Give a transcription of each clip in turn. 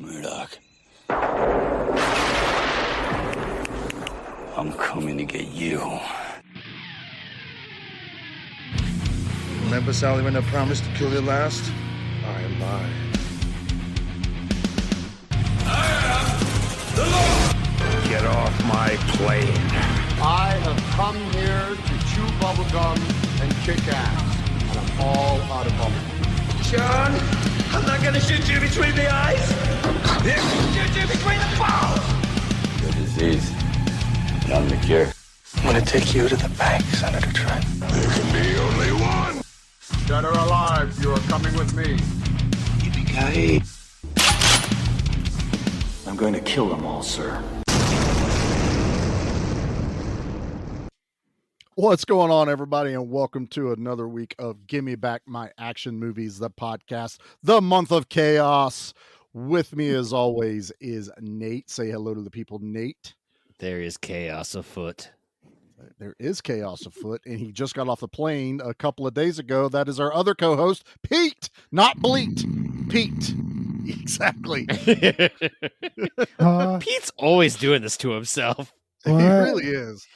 Murdoch. I'm coming to get you. Remember, Sally, when I promised to kill you last? I lied. I am the law! Get off my plane. I have come here to chew bubblegum and kick ass. And I'm all out of bubblegum. John, I'm not gonna shoot you between the eyes. Shoot you between the balls. The disease, and I'm the cure. I'm gonna take you to the bank, Senator Trent. There can be only one. Dead or alive, you are coming with me. Yippee-ki-yay. I'm going to kill them all, sir. What's going on, everybody, and welcome to another week of Gimme Back My Action Movies, the podcast, the month of chaos. With me, as always, is Nate. Say hello to the people, Nate. There is chaos afoot. There is chaos afoot, and he just got off the plane a couple of days ago. That is our other co-host, Pete, not Bleat. Pete. Exactly. Pete's always doing this to himself. He really is.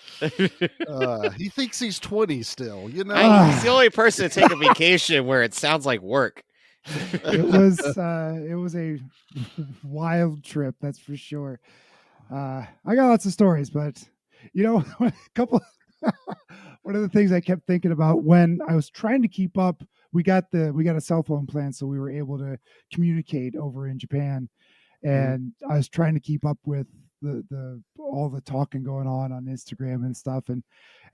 He thinks he's 20 still, you know? He's the only person to take a vacation where it sounds like work. It was a wild trip, that's for sure. I got lots of stories, but you know, one of the things I kept thinking about when I was trying to keep up, we got a cell phone plan, so we were able to communicate over in Japan, and I was trying to keep up with the all the talking going on Instagram and stuff, and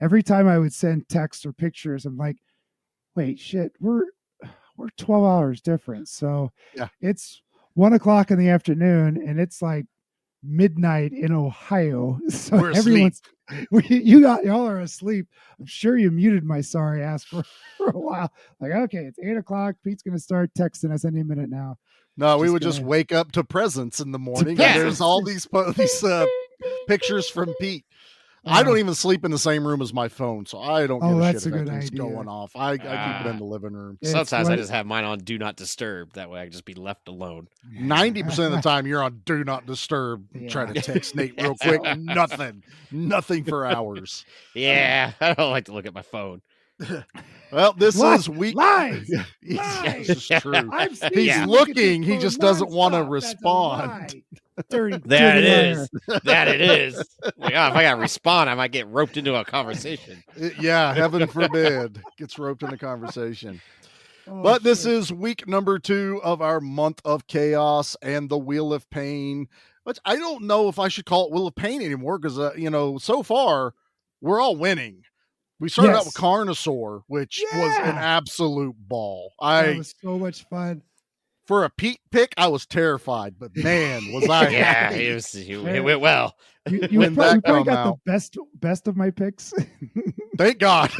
every time I would send texts or pictures, I'm like, wait, shit, we're 12 hours different. So yeah, it's 1 o'clock in the afternoon and it's like midnight in Ohio. So we're everyone's y'all are asleep. I'm sure you muted my sorry ass for a while. Like, okay, it's 8 o'clock. Pete's gonna start texting us any minute now. No, we would just wake up to presents in the morning. Yeah. And there's all these pictures from Pete. I don't even sleep in the same room as my phone, so I don't give a shit if anything's going off. I keep it in the living room. Sometimes I just have mine on Do Not Disturb. That way I can just be left alone. 90% of the time you're on Do Not Disturb, trying to text Nate real quick. Nothing for hours. Yeah, I don't like to look at my phone. Well, this is week. Lies. This is true. He's looking. He just doesn't want to respond. Dirty, That dirty it liar. is. That it is. Like, oh, if I got to respond, I might get roped into a conversation. Yeah, heaven forbid gets roped in a conversation. Oh, But this shit. is week number 2 of our month of chaos and the Wheel of Pain. But I don't know if I should call it Wheel of Pain anymore because, so far we're all winning. We started out with Carnosaur, which was an absolute ball. That was so much fun. For a Pete pick, I was terrified, but man, was I Yeah, happy. it went well. You When that probably come got the best of my picks. Thank God.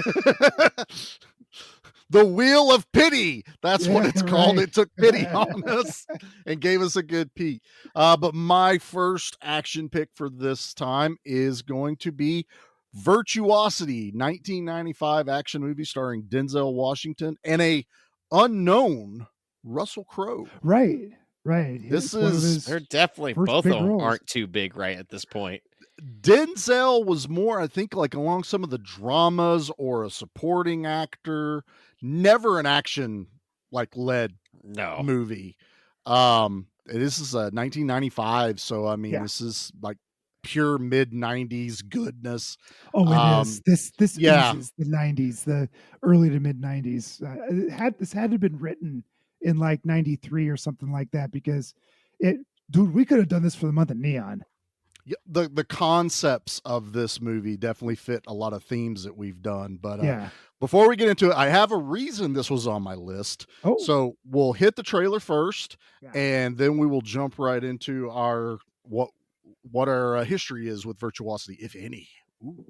The Wheel of Pity. That's what it's called. It took pity on us and gave us a good Pete. But my first action pick for this time is going to be Virtuosity, 1995 action movie starring Denzel Washington and a unknown Russell Crowe. Right. They're definitely both of them roles. aren't too big right at this point. Denzel was more, I think, like along some of the dramas or a supporting actor, never an action led movie. This is 1995, so I mean, this is like pure mid 90s goodness. Oh, it is. This is the 90s, the early to mid 90s. This had to have been written in like 93 or something like that, because we could have done this for the month of Neon. Yeah, the concepts of this movie definitely fit a lot of themes that we've done. But before we get into it, I have a reason this was on my list. Oh. So we'll hit the trailer first, and then we will jump right into our what our history is with Virtuosity, if any. Ooh.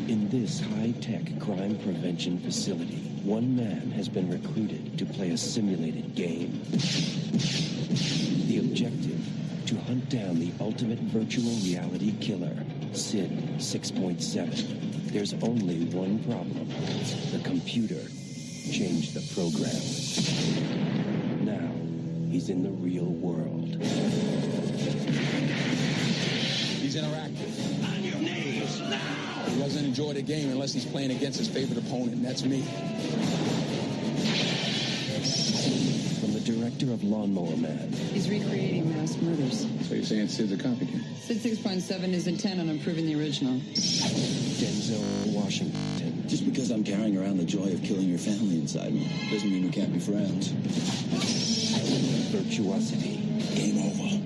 In this high-tech crime prevention facility, one man has been recruited to play a simulated game. The objective, to hunt down the ultimate virtual reality killer, Sid 6.7. There's only one problem. The computer changed the program. Now, he's in the real world. He's interactive. On your knees, now! He doesn't enjoy the game unless he's playing against his favorite opponent, and that's me. From the director of Lawnmower Man. He's recreating mass murders. So you're saying Sid's a copycat? Sid 6.7 is intent on improving the original. Denzel Washington. Just because I'm carrying around the joy of killing your family inside me doesn't mean we can't be friends. Virtuosity. Game over.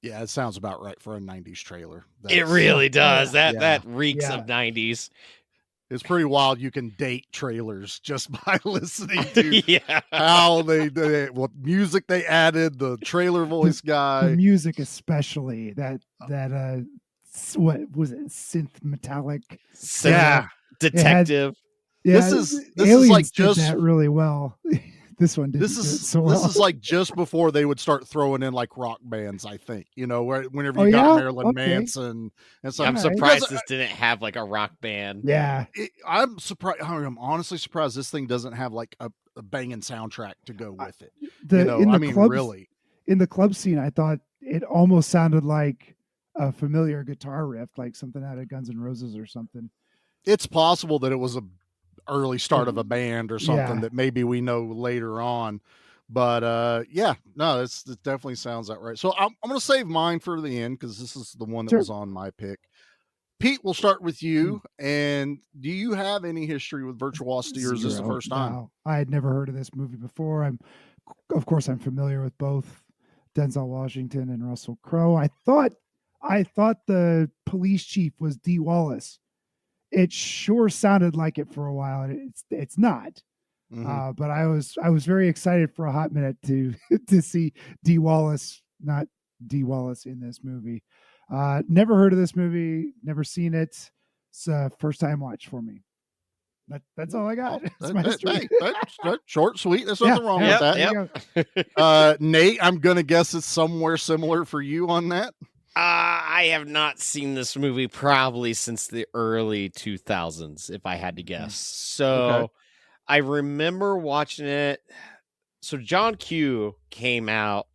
Yeah, it sounds about right for a 90s trailer. It really does. Yeah. That reeks Yeah. of 90s. It's pretty wild. You can date trailers just by listening to Yeah. how what music they added, the trailer voice The guy. music, especially that what was it? Synth metallic. Yeah. Detective. Yeah, This is Aliens like did just that really well. This one didn't. this do it is so well. this is like just before they would start throwing in like rock bands, I think. Whenever Oh, you got yeah? Marilyn Okay. Manson and stuff. I'm Alright. surprised Because this didn't have like a rock band. Yeah, I'm surprised. I'm honestly surprised this thing doesn't have like a banging soundtrack to go with it. clubs, Really. in the club scene, I thought it almost sounded like a familiar guitar riff, like something out of Guns N' Roses or something. It's possible that it was a early start of a band or something Yeah. that maybe we know later on. But yeah, no, it definitely sounds that right. So I'm going to save mine for the end because this is the one that Sure. was on my pick. Pete, we'll start with you. And do you have any history with Virtuosity, or is this the Zero. first time? No, I had never heard of this movie before. Of course, I'm familiar with both Denzel Washington and Russell Crowe. I thought the police chief was Dee Wallace. It sure sounded like it for a while, and it's not. Mhm. But I was very excited for a hot minute to see Dee Wallace, not Dee Wallace, in this movie. Never heard of this movie, never seen it. It's a first time watch for me. That's all I got. That's my history. That's short, sweet. There's nothing wrong with Yep, that. There you go. Nate, I'm gonna guess it's somewhere similar for you on that. I have not seen this movie probably since the early 2000s, if I had to guess. So Okay. I remember watching it. So John Q came out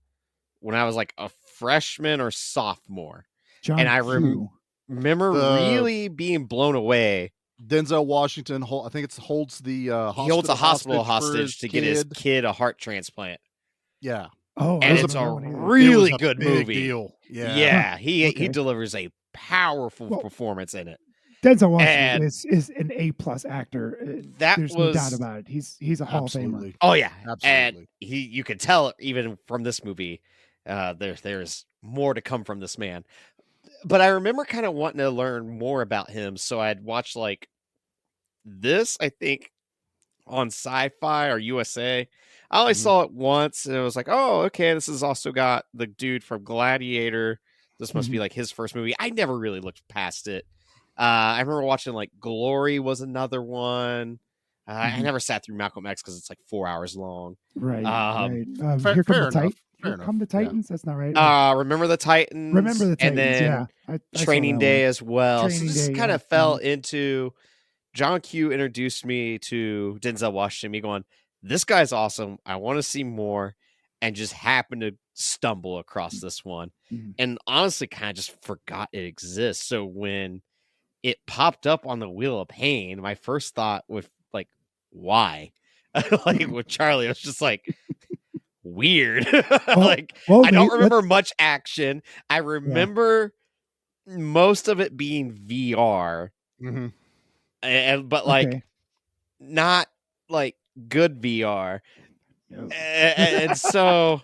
when I was like a freshman or sophomore. John And I Q. remember really being blown away. Denzel Washington, I think it holds the He holds a hospital hostage to get his kid. kid a heart transplant. Yeah, Oh, I And don't it's know a that one either. It really was a good big movie. deal. Yeah, Yeah. he Okay. delivers a powerful Well, performance in it. Denzel Washington And- is an A+ actor. That There's no was doubt about it. He's a Hall of Famer. Absolutely. Oh yeah, Absolutely. and you could tell even from this movie, there's more to come from this man. But I remember kind of wanting to learn more about him, so I'd watch like this, I think, on Sci-Fi or USA. I only saw it once, and it was like, oh, okay, this has also got the dude from Gladiator. This must be like his first movie. I never really looked past it. I remember watching like Glory was another one. I never sat through Malcolm X because it's like 4 hours long. Right. Um, right. fair Here come enough. the Fair Here enough. come the Yeah. Titans. That's not right. Remember the Titans. Remember the Titans. And then Yeah. I saw Training that Day one. as well. Training So this Day, kind yeah. of fell into John Q introduced me to Denzel Washington. Me going, this guy's awesome. I want to see more, and just happened to stumble across this one, Mhm. and honestly, kind of just forgot it exists. So when it popped up on the Wheel of Pain, my first thought was like, why? Like with Charlie, I was just like, weird. Like well, I don't Nate, remember much action. I remember most of it being VR, Mhm. but like Okay. not like good VR. Yep. And so,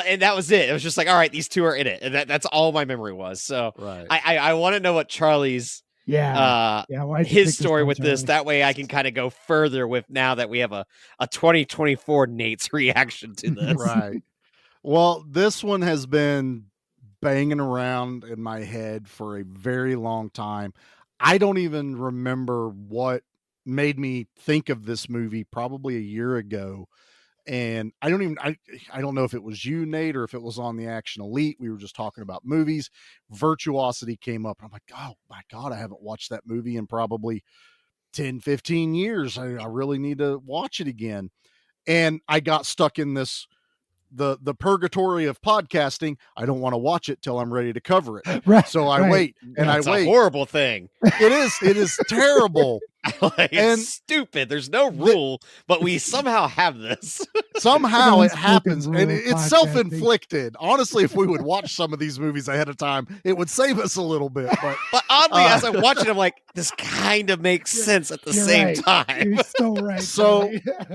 and that was it. It was just like, all right, these two are in it, and that's all my memory was. So Right. I want to know what Charlie's Yeah. Yeah. Why'd you pick his story one, with this. Charlie? That way I can kind of go further with now that we have a 2024 Nate's reaction to this. Right. Well, this one has been banging around in my head for a very long time. I don't even remember what made me think of this movie probably a year ago. and I don't know if it was you, Nate, or if it was on the Action Elite. We were just talking about movies. Virtuosity came up. I'm like, oh my God, I haven't watched that movie in probably 10, 15 years. I really need to watch it again. And I got stuck in this, the purgatory of podcasting. I don't want to watch it till I'm ready to cover it. Right, So I right. wait and That's I wait. a horrible thing. It is terrible. Like, And- it's stupid. There's no rule, but we somehow have this. Somehow it Unspoken happens, rule and of it's podcasting. self-inflicted. Honestly, if we would watch some of these movies ahead of time, it would save us a little bit. But oddly, as I'm watching, I'm like, this kind of makes sense at the You're same right. time. You're so right. So,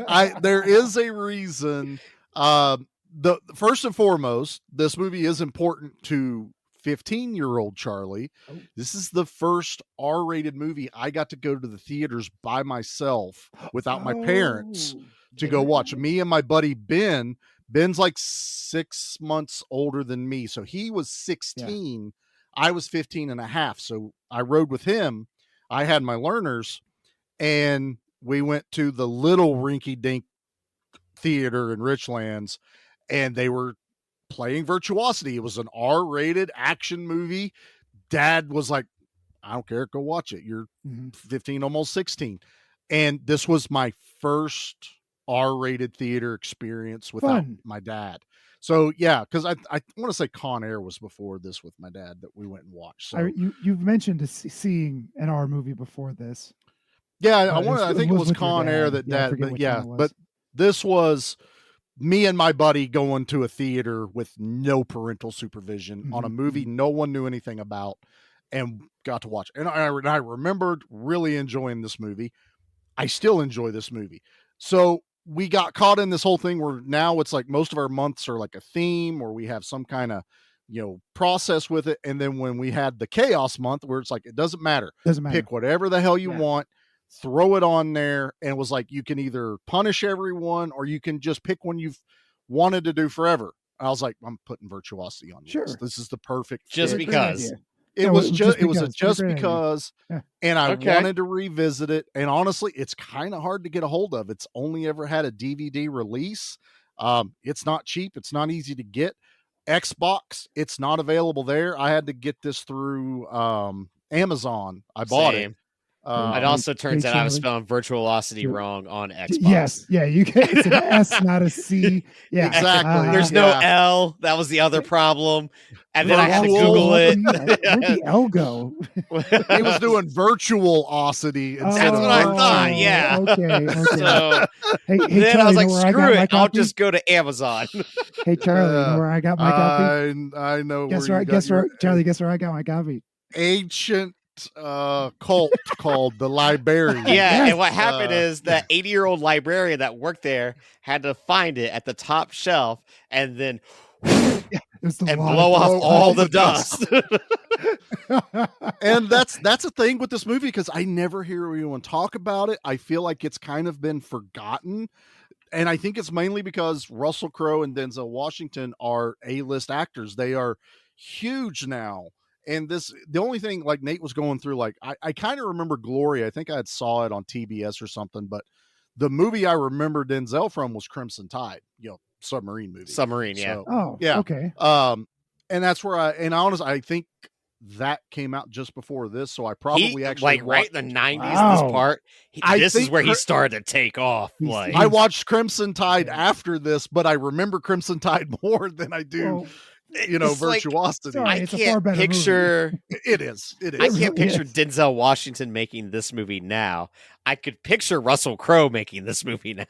Charlie. there is a reason. The first and foremost, this movie is important to 15-year-old Charlie. Oh. This is the first R-rated movie I got to go to the theaters by myself without my parents to go watch. Me and my buddy Ben. Ben's like 6 months older than me, so he was 16. I was 15 and a half, so I rode with him. I had my learners, and we went to the little rinky-dink theater in Richlands, and they were playing Virtuosity. It was an R-rated action movie. Dad was like, I don't care, go watch it. You're 15, almost 16. And this was my first R-rated theater experience without my dad. So yeah, because I want to say Con Air was before this with my dad that we went and watched. So you've mentioned seeing an R movie before this. yeah, I think it was with your Con Air dad. that Yeah, I dad, forget but which yeah, one it was. but this was me and my buddy going to a theater with no parental supervision on a movie no one knew anything about, and got to watch. And I remembered really enjoying this movie. I still enjoy this movie. So we got caught in this whole thing where now it's like most of our months are like a theme, or we have some kind of, process with it. And then when we had the chaos month where it's like, it doesn't matter. Pick whatever the hell you want, throw it on there. And it was like, you can either punish everyone or you can just pick one you've wanted to do forever. I was like, I'm putting Virtuosity on. Sure. This is the perfect Just fit. because. It was just because, Yeah. and I Okay. wanted to revisit it. And honestly, it's kind of hard to get a hold of. It's only ever had a DVD release. It's not cheap. It's not easy to get. Xbox, it's not available there. I had to get this through Amazon. I bought Same. it. It also turns out I was Charlie. spelling Virtuosity wrong on Xbox. Yes, yeah, you get it's an S, not a C. Yeah, Exactly. There's no L. That was the other problem. And then I had to Virtual. Google it. Where'd the L go? He was doing Virtuosity instead That's of what I thought, virtual. yeah. Okay. So Hey, then I Charlie, was like, know where I screw got my it. I'll copy? just go to Amazon. Hey, Charlie, you know where I got my copy? I know Guess where where? you got Guess where? your Charlie, guess where I got my copy? ancient cult called the Librarian. Yeah, Yes. and what happened is that 80-year-old librarian that worked there had to find it at the top shelf and then It's the and lot blow of off dust. all the dust. And that's a thing with this movie, because I never hear anyone talk about it. I feel like it's kind of been forgotten. And I think it's mainly because Russell Crowe and Denzel Washington are A-list actors. They are huge now. And the only thing, like Nate was going through, like I kind of remember Glory. I think I had saw it on TBS or something, but the movie I remember Denzel from was Crimson Tide, submarine movie. Submarine, yeah. So, Oh, yeah. okay. And that's where honestly, I think that came out just before this. So I probably actually right in the 90s, Wow. this part. I This is think where he started to take off. He's- Like I watched Crimson Tide after this, but I remember Crimson Tide more than I do, Well, it's like- Virtuosity. Sorry. I it's a far can't better movie. picture It is. It I is. can't Yes. picture Denzel Washington making this movie now. I could picture Russell Crowe making this movie now.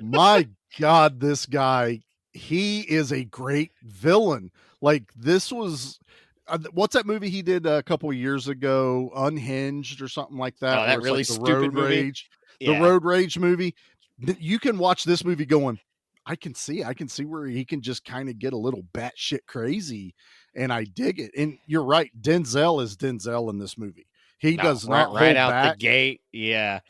My God, this guy, he is a great villain. Like, this was what's that movie he did a couple of years ago, Unhinged or something like that? Oh, that where it's really like the stupid road movie? rage, Yeah. the road rage movie. You can watch this movie going, I can see where he can just kind of get a little batshit crazy, and I dig it. And you're right, Denzel is Denzel in this movie. He No, does right, not right hold out back. the gate. Yeah.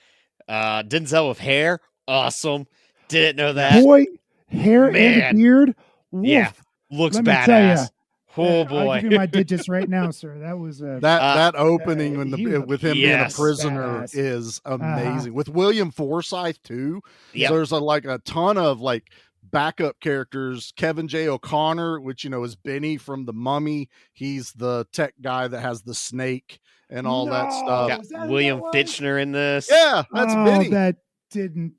Denzel with hair. Awesome. Didn't know that. Boy, hair and Man. a beard. Woof. Yeah. Looks Let me tell ya, badass. Oh I'll boy. give you my digits right now, sir. That was that opening when he was a with him yes. being a prisoner badass. is amazing. With William Forsythe too. Yep. So there's a ton of like backup characters. Kevin J. O'Connor, which is Benny from The Mummy. He's the tech guy that has the snake and all that stuff. Got is that who William that was? Fitchner in this. Yeah, that's Benny. That didn't.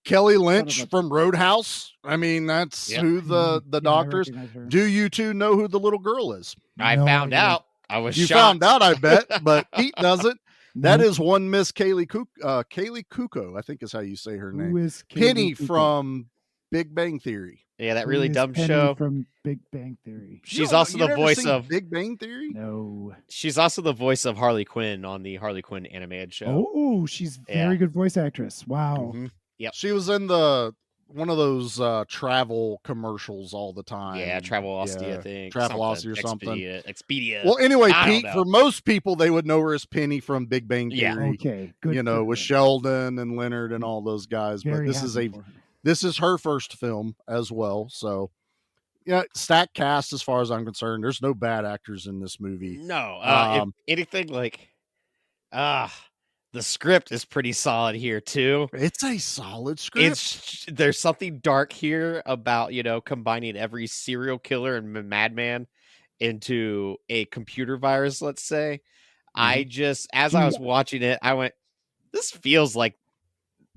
Kelly Son of Lynch a- from Roadhouse. I mean, that's Yep. who the Yeah, I doctors. recognize her. Do you two know who the little girl is? I No found idea. out. I was You shocked. found out, I bet, but Pete doesn't. That Nope. is one Miss Kaylee Kuko, I think is how you say her Who name. is Kaylee Penny Kuko? from Big Bang Theory. Yeah, that Who really is dumb Penny show. from Big Bang Theory. She's You also the never voice seen of Big Bang Theory. No. She's also the voice of Harley Quinn on the Harley Quinn animated show. Oh, she's Yeah. very good voice actress. Wow. Mhm. Yep. She was in one of those travel commercials all the time. Yeah, Travelocity, Yeah, I think. Travelocity or something. Expedia. Well, anyway, I don't Pete, know. for most people, they would know her as Penny from Big Bang Yeah. Theory. Okay. Good. With good. Sheldon and Leonard and all those guys. Very but this happy is for her. this is her first film as well. So yeah, stacked cast as far as I'm concerned. There's no bad actors in this movie. No, if anything, like, the script is pretty solid here too. It's a solid script. There's something dark here about combining every serial killer and madman into a computer virus. Let's say, I just as I was watching it, I went, "This feels like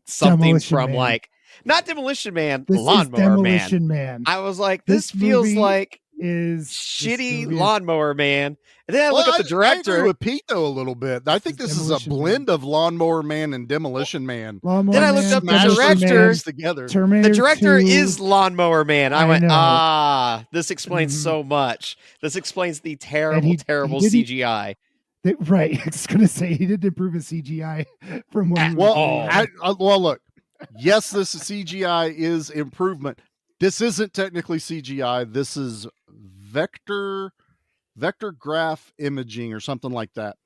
something Demolition from Man. like not Demolition Man, This is Lawnmower Demolition Man. I was like, This this feels movie like is shitty movie is- Lawnmower Man. And then I look at the I agree director. with Pete though a little bit. I think this is a Demolition Man. blend of Lawnmower Man and Demolition Man. Lawnmower Then I looked Man, up the Smashed those director. things together. Terminator The director 2. is Lawnmower Man. I I went, know. this explains Mhm. so much. This explains the terrible, he terrible didn't- CGI. Right. I was going to say he didn't improve his CGI from what he was Well, doing. well, look. Yes, this CGI is improvement. This isn't technically CGI. This is vector graph imaging or something like that.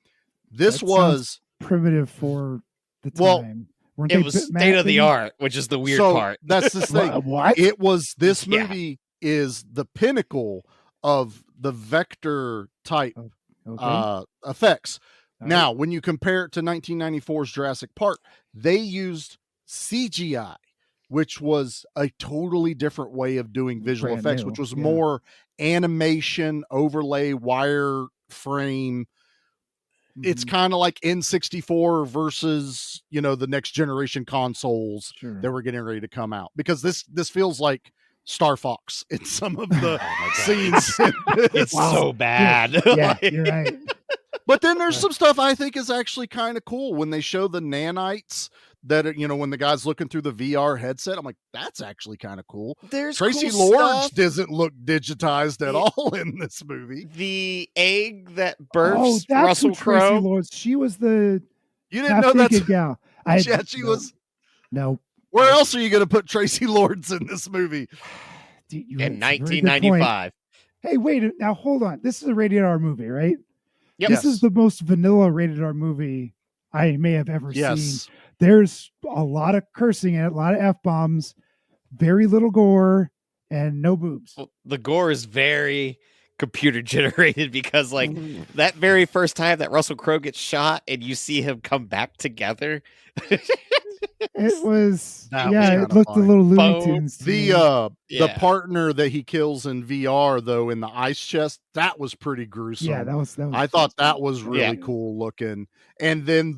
This That was primitive for the time. Well, Weren't It they was bit state of the mapping? art, which is the weird so part. that's the thing. What? It was this Yeah. movie is the pinnacle of the vector type Okay. effects. All Now, when you compare it to 1994's Jurassic Park, they used CGI, which was a totally different way of doing visual Brand effects, new, which was yeah. more animation, overlay, wire frame. It's Mhm. kind of like N64 versus, the next generation consoles Sure. that were getting ready to come out, because this feels like Star Fox in some of the scenes. It's Wow. so bad. Yeah, you're right. But then there's some stuff I think is actually kind of cool when they show the nanites that are, when the guy's looking through the VR headset. I'm like, that's actually kind of cool. There's Tracy cool Lords stuff. doesn't look digitized at all in this movie. The egg that Oh, births that's Russell who Tracy Crowe. Lords. She was the You didn't know that's half-naked gal. yeah, she was. No. Where else are you going to put Tracy Lords in this movie? In 1995. Hey, wait. Now, hold on. This is a rated R movie, right? Yep. This Yes. is the most vanilla rated R movie I may have ever seen. Yes. There's a lot of cursing in it, a lot of F-bombs, very little gore, and no boobs. Well, the gore is very computer generated because like that very first time that Russell Crowe gets shot and you see him come back together. It was, That was yeah, kinda it looked funny. a little Looney Boom. Tunes. to me. The Yeah. partner that he kills in VR though in the ice chest, that was pretty gruesome. yeah, that was. I thought that was really Yeah. cool looking. And then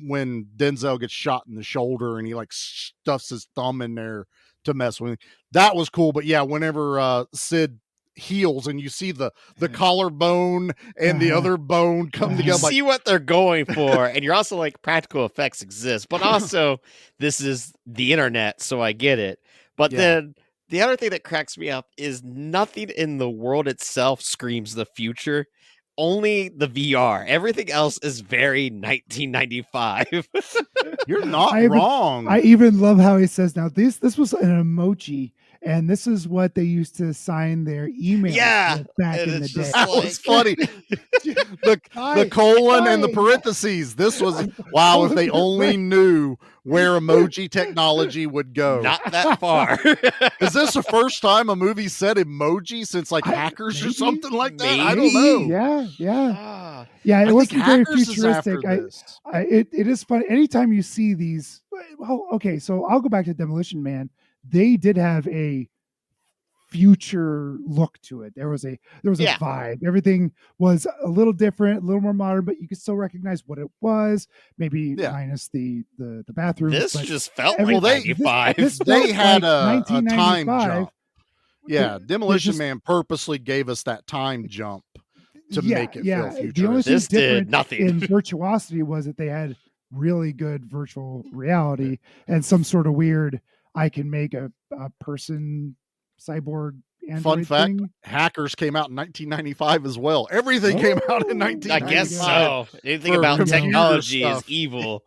when Denzel gets shot in the shoulder and he like stuffs his thumb in there to mess with him, that was cool. But yeah, whenever Sid heals and you see the collarbone and the Uh-huh. other bone come You You together, like, see what they're going for, and you're also like practical effects exist, but also this is the internet, so I get it. But Yeah. then the other thing that cracks me up is nothing in the world itself screams the future. Only the VR. Everything else is very 1995. you're not I even- wrong. I even love how he says now this was an emoji, and this is what they used to sign their emails with back and in the it's day. just That like- was funny. The Hi, colon and the hi. parentheses. This was wow. If they only knew where emoji technology would go. Not that far. Is this the first time a movie said emoji since like Hackers or maybe, something like that? I don't maybe. know. Yeah. Ah, Yeah, I it think wasn't very Hackers is after futuristic. this. It is funny. Anytime you see these, well, okay, so I'll go back to Demolition Man. They did have a future look to it. There was a Yeah. vibe. Everything was a little different, a little more modern, but you could still recognize what it was. Maybe Yeah. minus the bathroom. this but just felt every- like Well, 95. this They felt had like a time 1995. jump. Yeah, Demolition just- Man purposely gave us that time jump to make it feel The only futuristic. thing This did different nothing. in Virtuosity was that they had really good virtual reality and some sort of weird. I can make a person cyborg android Fun fact: thing. Hackers came out in 1995 as well. Everything came out in Oh. 1995. I guess so. Anything for about computer technology is stuff. evil.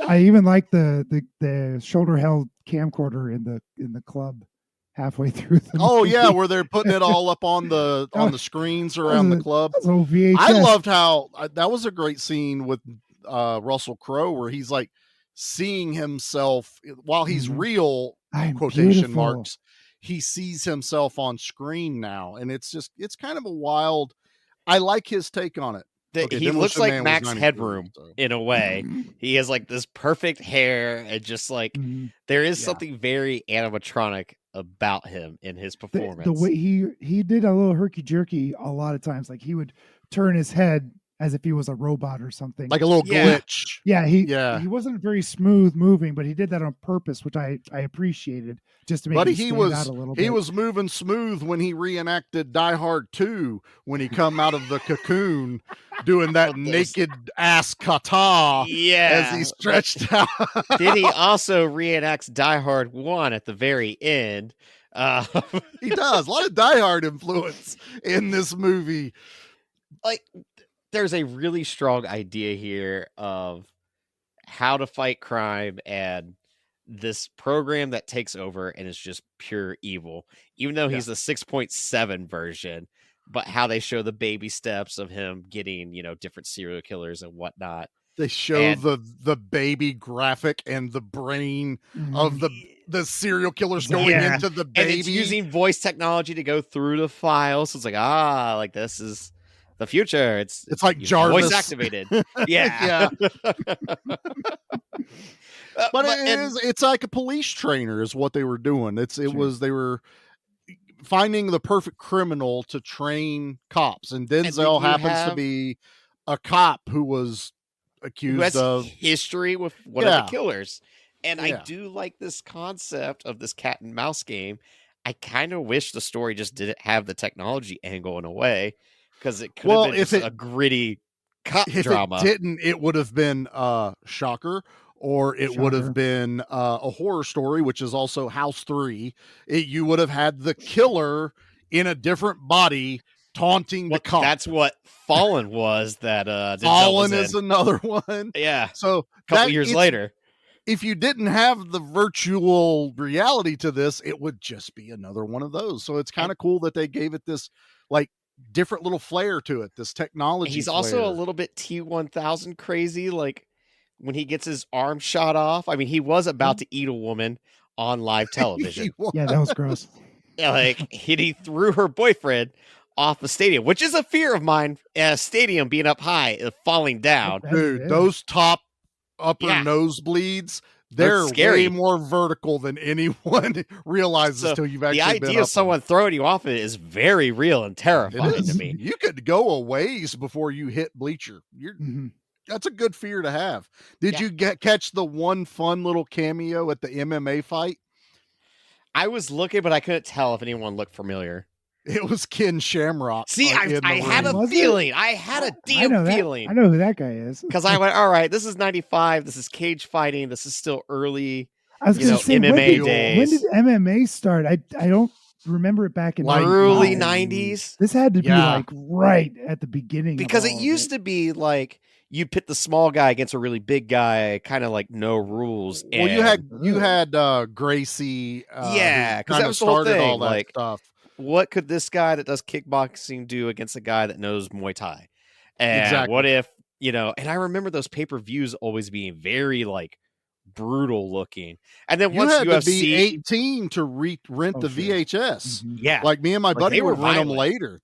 I even like the shoulder held camcorder in the club halfway through the Oh yeah, movie. where they're putting it all up on the screens That around was the club. That's a little VHS. I loved how that was a great scene with Russell Crowe where he's like seeing himself while he's Mhm. real I'm quotation beautiful. marks. He sees himself on screen now, and it's kind of a wild. I like his take on it. Okay, He looks Demolition like Man was Max 93, Headroom so. in a way. He has like this perfect hair and just like Mhm. there is Yeah. something very animatronic about him in his performance. The way he did a little herky jerky a lot of times, like he would turn his head as if he was a robot or something. Like a little Yeah. glitch. Yeah, Yeah. he wasn't very smooth moving, but he did that on purpose, which I appreciated, just to make Buddy, him he stand was out a little bit. he was moving smooth when he reenacted Die Hard 2 when he come out of the cocoon doing that naked ass kata yeah. as he stretched out. Did he also reenact Die Hard 1 at the very end? He does. A lot of Die Hard influence in this movie. Like there's a really strong idea here of how to fight crime and this program that takes over and is just pure evil, even though he's the 6.7 version, but how they show the baby steps of him getting, different serial killers and whatnot. They show And- the baby graphic and the brain of the serial killers going Yeah. into the And baby. it's using voice technology to go through the files. So it's like, like this is the future. It's like voice Jarvis. activated. Yeah. But and- it's like a police trainer is what they were doing. They were finding the perfect criminal to train cops, and Denzel you happens to have- be a cop who was who accused has of history with one of Yeah. the killers. And I Yeah. do like this concept of this cat and mouse game. I kind of wish the story just didn't have the technology angle in a way, because it could Well, have been if just it- a gritty cop if drama. it didn't, it would have been Shocker, or it would Shocker. have been a horror story, which is also House 3. You would have had the killer in a different body taunting the cop. That's what Fallen was. That Denzel Fallen was is in. another one. Yeah, So a couple that- years it's- later. if you didn't have the virtual reality to this, it would just be another one of those. So it's kind of cool that they gave it this like different little flair to it, this technology. He's also a flair. little bit T-1000 crazy. Like when he gets his arm shot off. I mean, he was about to eat a woman on live television. He was. Yeah, that was gross. Yeah, like he threw her boyfriend off the stadium, which is a fear of mine. A stadium being up high, falling down. That Dude, is. those top upper Yeah. nosebleeds, they're scary. way more vertical than anyone realizes So until you've the actually been idea up of someone throwing you off it is very real and them. terrifying It to is. me. You could go a ways before you hit bleacher. Mhm. That's a good fear to have. Did Yeah. you catch the one fun little cameo at the MMA fight? I was looking, but I couldn't tell if anyone looked familiar. It was Ken Shamrock. See, in the I had a ring. Was it? feeling. I had a I know damn that. feeling. I know who that guy is. Because I went, all right, this is 95. This is cage fighting. This is still early. I was you going know, to say, MMA when days. did MMA start? I don't remember it back in Like early 95. 90s. This had to be Yeah. like right at the beginning. Because it used to be like you pit the small guy against a really big guy, kind of like no rules. Well, you had Gracie, yeah, because kind that of was the whole started thing. all that Like, stuff. what could this guy that does kickboxing do against a guy that knows Muay Thai? And Exactly. what if, and I remember those pay-per-views always being very like brutal looking. And then You once had to be UFC, 18 to rent the sure. VHS. yeah, Like me and my Like, buddy they were would rent them violent. later.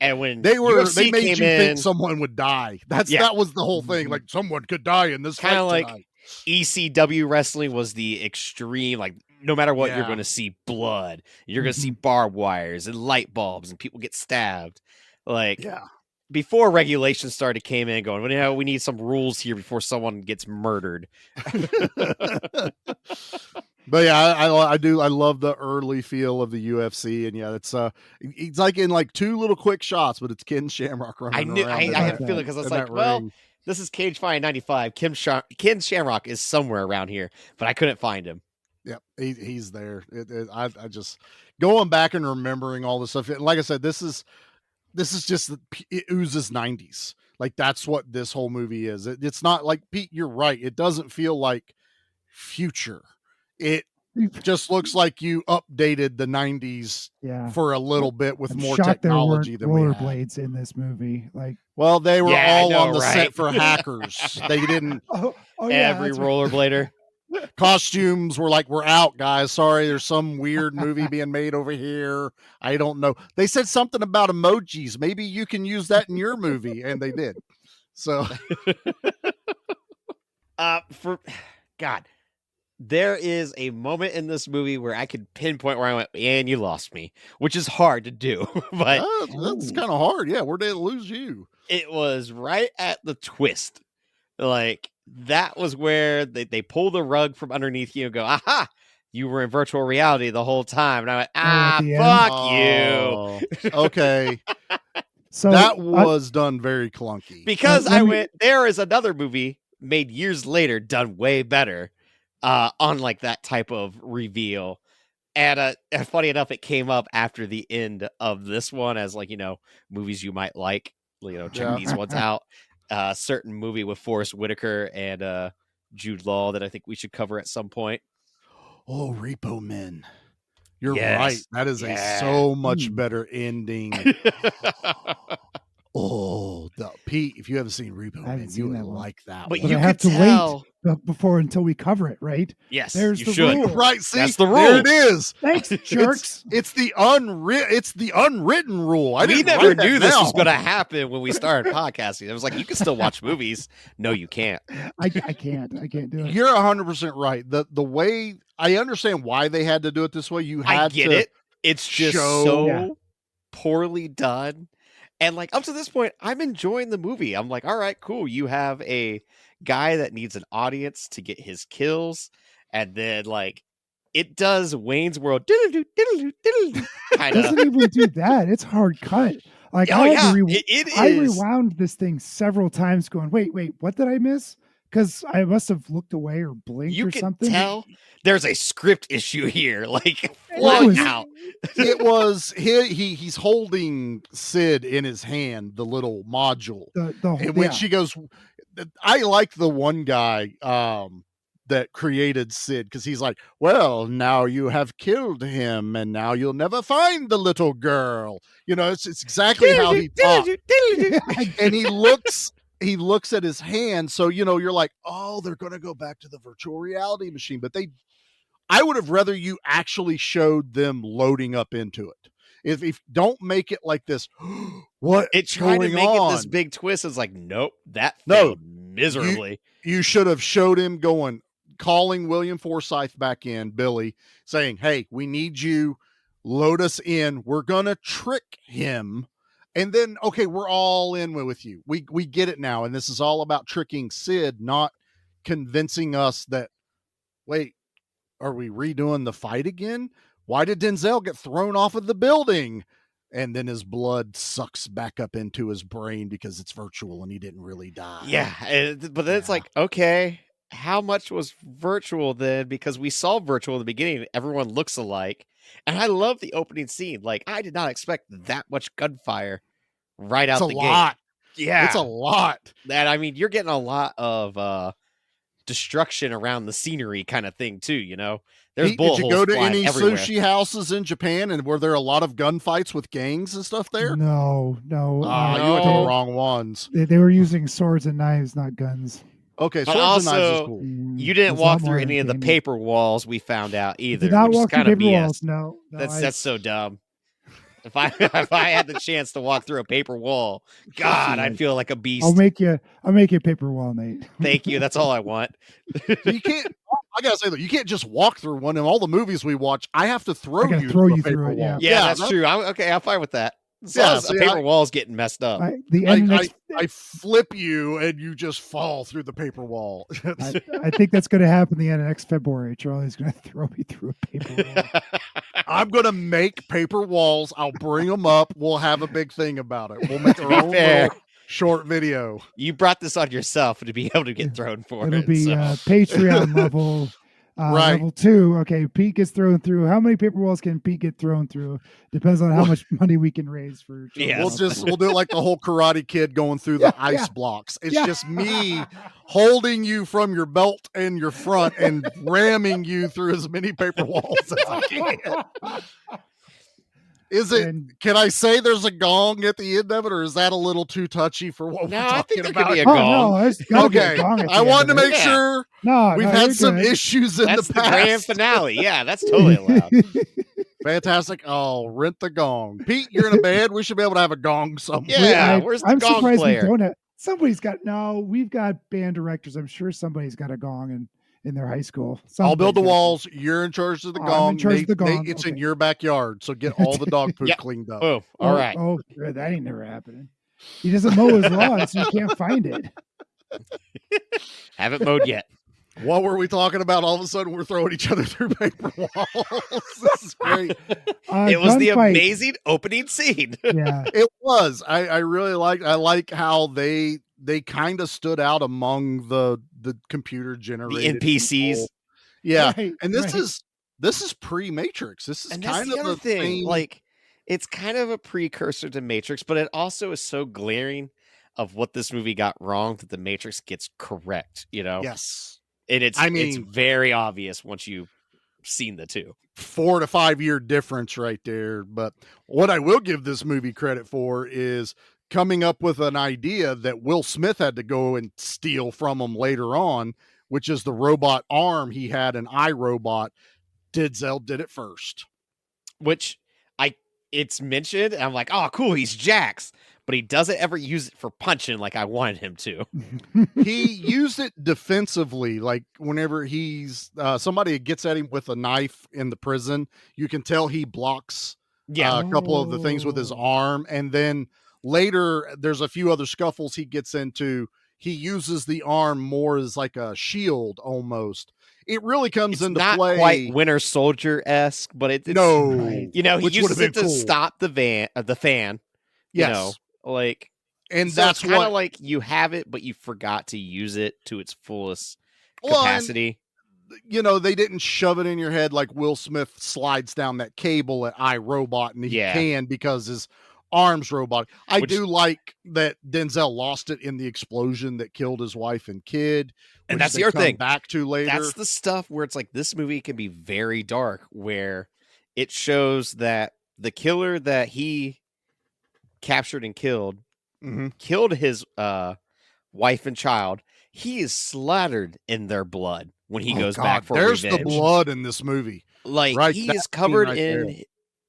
And when They UFC made came you in, think someone would die. That was the whole thing. Like someone could die in this kind fight of like tonight. ECW wrestling was the extreme. Like, no matter what, you're Yeah. going to see blood. You're going to see barbed wires and light bulbs, and people get stabbed. Like, Yeah. before regulations started came in, going, well, we need some rules here before someone gets murdered. But yeah, I love the early feel of the UFC, and yeah, it's like in like two little quick shots, but it's Ken Shamrock running around. I had a feeling because I was in like, that well, ring. this is Cage Fight 95. Ken Shamrock is somewhere around here, but I couldn't find him. Yep, he's there. I just going back and remembering all this stuff. Like I said, this is just it oozes 90s. Like that's what this whole movie is. It's not like Pete. You're right. It doesn't feel like future. It just looks like you updated the 90s for a little bit with more technology than we had. Rollerblades in this movie. Like, well, they were all on the right? set for hackers. They didn't. Every rollerblader. Costumes were like, we're out, guys. Sorry, there's some weird movie being made over here. I don't know. They said something about emojis. Maybe you can use that in your movie, and they did. So, for God, there is a moment in this movie where I could pinpoint where I went, and you lost me, which is hard to do. But that's kind of hard. Yeah, where did it lose you? It was right at the twist. Like, that was where they pull the rug from underneath you and go, aha, you were in virtual reality the whole time. And I went, fuck you. Okay. So that was done very clunky. Because I went, there is another movie made years later done way better on like that type of reveal. And funny enough, it came up after the end of this one as like, movies you might like, check these ones out. Certain movie with Forrest Whitaker and Jude Law that I think we should cover at some point. Oh, Repo Men. You're right. That is a so much better ending. Pete, if you haven't seen Repo Man, you would like that. But one. you I have could to tell wait until we cover it, right? Yes, there's you the should. rule. Right, see, that's the rule. There it is. Thanks, jerks. It's the unwritten rule. We never knew this was going to happen when we started podcasting. It was like, you can still watch movies. No, you can't. I can't do it. You're 100% right. The way I understand why they had to do it this way. You had I get to it. It's just poorly done. And like up to this point, I'm enjoying the movie. I'm like, all right, cool. You have a guy that needs an audience to get his kills. And then like it does Wayne's World. It doesn't even do that. It's hard cut. Like it is. I rewound this thing several times going, wait, what did I miss? Because I must have looked away or blinked you or can something. Tell there's a script issue here. Like out. It was he's holding Sid in his hand, the little module. And when she goes, I like the one guy that created Sid because he's like, well, now you have killed him and now you'll never find the little girl. It's exactly how he talks. And he looks at his hand. So, you're like, oh, they're going to go back to the virtual reality machine. But I would have rather you actually showed them loading up into it. If don't make it like this, what it tried to make on? It this big twist. It's like, nope, that failed miserably. You should have showed him calling William Forsythe back in, Billy, saying, hey, we need you, load us in. We're going to trick him. And then, okay, we're all in with you. We get it now. And this is all about tricking Sid, not convincing us that, wait, are we redoing the fight again? Why did Denzel get thrown off of the building? And then his blood sucks back up into his brain because it's virtual and he didn't really die. Yeah. But then it's like, okay, how much was virtual then? Because we saw virtual in the beginning. Everyone looks alike. And I love the opening scene. Like, I did not expect that much gunfire right out the gate. Yeah. It's a lot. That, I mean, you're getting a lot of destruction around the scenery kind of thing too, you know? There's Pete, bullet did you holes go to flying any everywhere. sushi houses in Japan, and were there a lot of gunfights with gangs and stuff there? No. You went to the wrong ones. They were using swords and knives, not guns. Okay, But swords and knives is also, cool. you didn't It's a lot walk through more any of the entertaining. paper walls we found out either. Did not which is walk through kind of paper BS. walls. No, That's so dumb. If I had the chance to walk through a paper wall, God, I'd feel like a beast. I'll make you a paper wall, Nate. Thank you. That's all I want. You can't. I gotta say though, you can't just walk through one. In all the movies we watch, I have to I throw gotta you throw through a you paper through it, wall. Yeah, that's true. I'm fine with that. As long as the see, paper wall's getting messed up. I flip you and you just fall through the paper wall. I think that's going to happen the end of next February. Charlie's going to throw me through a paper wall. I'm gonna make paper walls. I'll bring them up. We'll have a big thing about it. We'll make our own little short video. You brought this on yourself to be able to get thrown for It'll it. be Patreon level. Right. Level 2. Okay, Pete gets thrown through. How many paper walls can Pete get thrown through? Depends on how much money we can raise for. Yeah, we'll do it like the whole Karate Kid going through the ice blocks. It's just me holding you from your belt and your front and ramming you through as many paper walls as I can. Can I say there's a gong at the end of it, or is that a little too touchy for what we're talking about? Could be a gong. No, there's gotta be a Okay, gong at the I end wanted to of make it. sure we've you're had some good. issues in That's the the past. grand finale. Yeah, that's totally allowed. Fantastic. Oh, rent the gong. Pete, you're in a band. We should be able to have a gong somewhere. Yeah, where's the I'm gong surprised player? we don't have. Somebody's got. No, we've got band directors. I'm sure somebody's got a gong in their high school. I'll build the Somebody's got- walls. You're in charge of the I'm gong. in charge of Nate, the gong. Nate, it's in Okay. your backyard, so get all the dog poop Yep. cleaned up. Oh, all right. Oh, that ain't never happening. He doesn't mow his lawn, so you can't find it. Haven't mowed yet. What were we talking about? All of a sudden, we're throwing each other through paper walls. This is great. It was the Gunfight. amazing opening scene. Yeah. It was. I really like. I like how they kind of stood out among the computer generated NPCs. people. Yeah, Right, and this right. is pre-Matrix. This is And that's kind the of other the thing. thing. Like, it's kind of a precursor to Matrix, but it also is so glaring of what this movie got wrong that the Matrix gets correct, you know? yes, And it's I mean- it's very obvious once you've seen the two. 4 to 5 year difference right there. But what I will give this movie credit for is coming up with an idea that Will Smith had to go and steal from him later on, which is the robot arm he had, an iRobot. Denzel did it first. Which it's mentioned, and I'm like, oh, cool, he's Jax. But he doesn't ever use it for punching like I wanted him to. He used it defensively, like whenever he's somebody gets at him with a knife in the prison, you can tell he blocks a couple of the things with his arm, and then later there's a few other scuffles he gets into. He uses the arm more as like a shield almost. It really comes It's into not play. quite Winter Soldier-esque, but it's No, you know, he which uses would've it been to cool. stop the fan. Yes, You know, like, and so that's it's kind what of like you have it, but you forgot to use it to its fullest Well, and- capacity. you know, they didn't shove it in your head like Will Smith slides down that cable at iRobot, and he Yeah. can because his arm's robotic. I Which- do like that Denzel lost it in the explosion that killed his wife and kid. And which that's they the other come thing. back to later. That's the stuff where it's like this movie can be very dark, where it shows that the killer that he captured and killed Mhm. killed his wife and child. He is slaughtered in their blood when he Oh, goes God, back for there's revenge. the blood in this movie. Like Right, he that is scene covered right in there.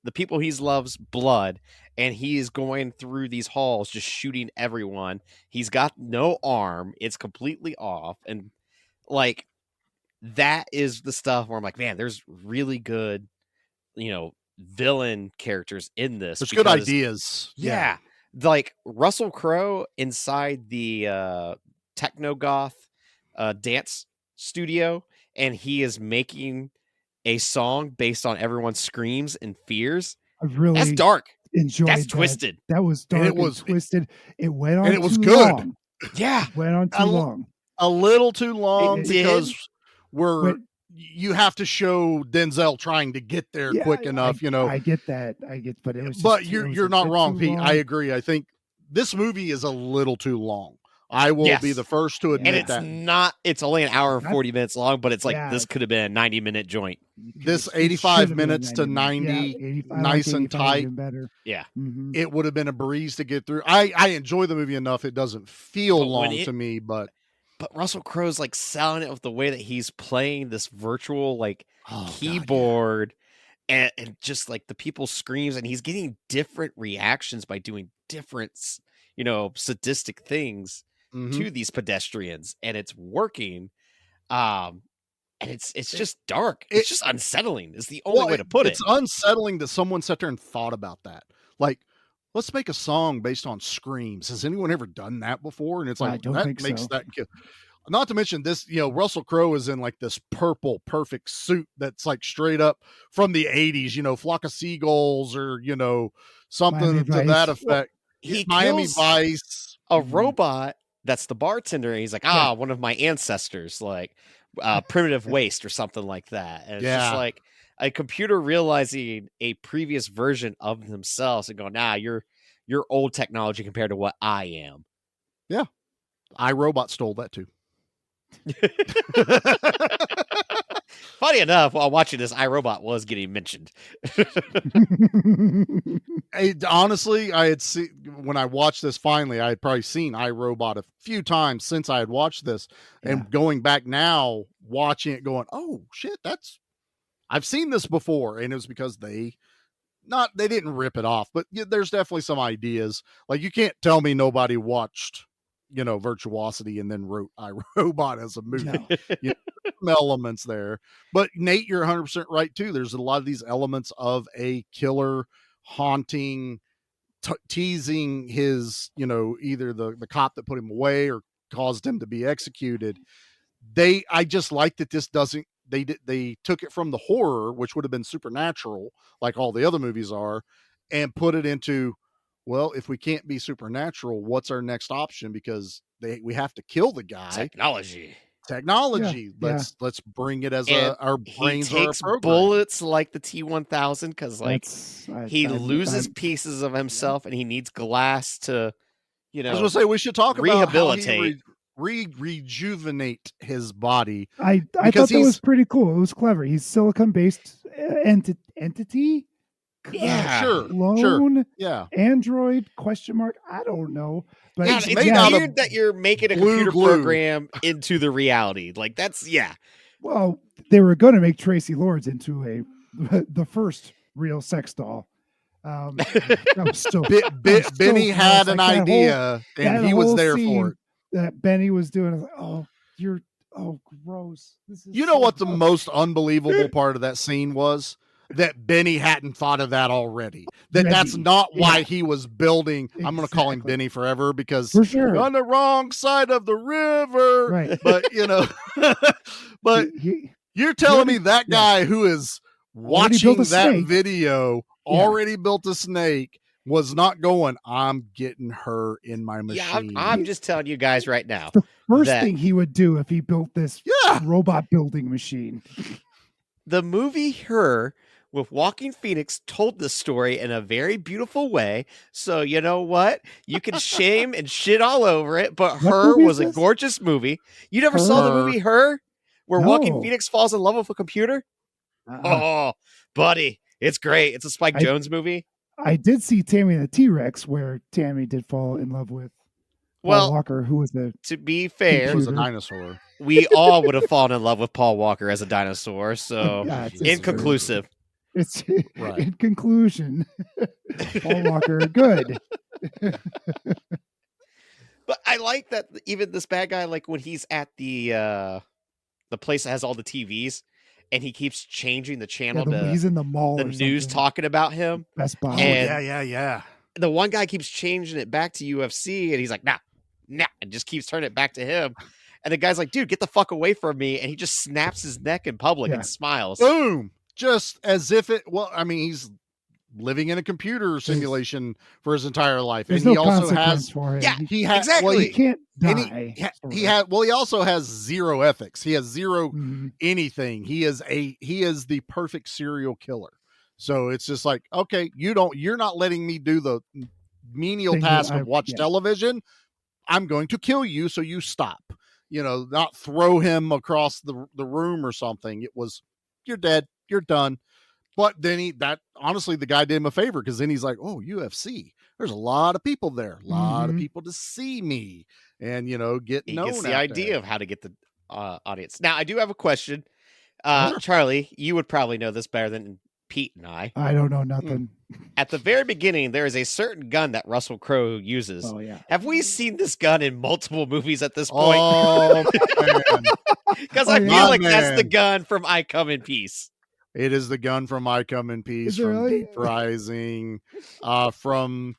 the people he loves blood, and he is going through these halls just shooting everyone. He's got no arm; it's completely off, and like that is the stuff where I'm like, man, there's really good, villain characters in this. There's good because- ideas. Yeah, like Russell Crowe inside the techno goth dance studio, and he is making a song based on everyone's screams and fears. I've really That's dark. enjoyed That's that. twisted. That was And dark it was- and twisted. It went on and it was too good. long. Yeah. Went on too I- long. A little too long It did. because But- you have to show Denzel trying to get there Yeah, quick enough, I get that. But it was. But just, you're it was you're a not bit wrong, too Pete. long. I agree. I think this movie is a little too long. I will be the first to admit and that. it's only an hour and 40 minutes long, but it's like, Yeah. this could have been a 90-minute joint. This It 85 should have been minutes to 90, 85, nice and 85 tight. even better. Yeah. Mhm. It would have been a breeze to get through. I enjoy the movie enough. It doesn't feel But when long it- to me, but Russell Crowe's like selling it with the way that he's playing this virtual like oh, God, keyboard and just like the people screams, and he's getting different reactions by doing different, sadistic things Mhm. to these pedestrians, and it's working. And it's just dark. It's just unsettling. Is the only way to put it. It's unsettling that someone sat there and thought about that. Like, let's make a song based on screams. Has anyone ever done that before? And it's like, I don't that think makes so. that kill. Not to mention this, Russell Crowe is in like this purple perfect suit that's like straight up from the 80s, Flock of Seagulls or, something Miami to that Vice. effect. He Miami kills Vice. a robot that's the bartender, and he's like, one of my ancestors, like primitive waste or something like that. And it's just Yeah. like a computer realizing a previous version of themselves and going, you're old technology compared to what I am. Yeah. iRobot stole that too. Funny enough, while watching this, iRobot was getting mentioned. Honestly, I had seen when I watched this finally, I had probably seen iRobot a few times since I had watched this, and going back now, watching it, going, "Oh shit, I've seen this before," and it was because they didn't rip it off, but there's definitely some ideas. Like you can't tell me nobody watched, Virtuosity and then wrote iRobot as a movie. No. Some elements there, but Nate, you're 100% right too. There's a lot of these elements of a killer haunting, teasing his, either the cop that put him away or caused him to be executed. I just like that this doesn't. They took it from the horror, which would have been supernatural, like all the other movies are, and put it into, well, if we can't be supernatural, what's our next option? Because we have to kill the guy. Technology. Yeah. Let's bring it as And our brains he takes are a program. bullets like the T-1000 because like he loses pieces of himself and he needs glass to, I was gonna say we should talk rehabilitate. about how he rejuvenate his body. I thought that was pretty cool. It was clever. He's silicon-based entity. Yeah, sure, Clone, yeah, Android ? I don't know, but it's weird that you're making a computer program into the reality. Like that's Well, they were going to make Tracy Lords into the first real sex doll. That was still, Benny had an idea, and he was there for it. That Benny was doing. I was like, gross. This is what the most unbelievable part of that scene was? That Benny hadn't thought of that already. That's not why he was building. Exactly. I'm going to call him Benny forever because for sure. On the wrong side of the river. Right. But, but you're telling me that guy who is watching that video already built a snake was not going, I'm getting her in my machine. Yeah, I'm just telling you guys right now. The first thing he would do if he built this robot building machine. The movie Her with Joaquin Phoenix told this story in a very beautiful way. So you know what? You can shame and shit all over it, but Her was a gorgeous movie. You never saw the movie Her? Where Joaquin Phoenix falls in love with a computer? Oh, buddy. It's great. It's a Spike Jonze movie. I did see Tammy and the T-Rex where Tammy did fall in love with Paul Walker, who was to be fair, was a dinosaur. We all would have fallen in love with Paul Walker as a dinosaur. So inconclusive. It's in conclusion, Paul Walker, good. But I like that even this bad guy, like when he's at the place that has all the TVs, and he keeps changing the channel to he's in the mall. The news talking about him. Best Buy. Yeah. The one guy keeps changing it back to UFC, and he's like, nah, and just keeps turning it back to him. And the guy's like, dude, get the fuck away from me. And he just snaps his neck in public and smiles. Boom. Just as if he's living in a computer simulation for his entire life. There's and he no also has, for him. he has, exactly. Well, he can't die. He also has zero ethics. He has zero anything. He is the perfect serial killer. So it's just like, okay, you're not letting me do menial Things that task of I- watch yeah. television, I'm going to kill you, so you stop. Not throw him across the room or something. It was, you're dead, you're done. But then honestly, the guy did him a favor, because then he's like, oh, UFC. There's a lot of people there, a lot of people to see me, and get He known. gets the out idea there. of how to get the audience. Now, I do have a question. Sure. Charlie, you would probably know this better than Pete and I. I don't know nothing. At the very beginning, there is a certain gun that Russell Crowe uses. Oh yeah. Have we seen this gun in multiple movies at this point? Oh man, Because Oh, I yeah. feel like that's the Man. gun from I Come in Peace. it is the gun from I Come in Peace, Is it from really? Deep Rising, from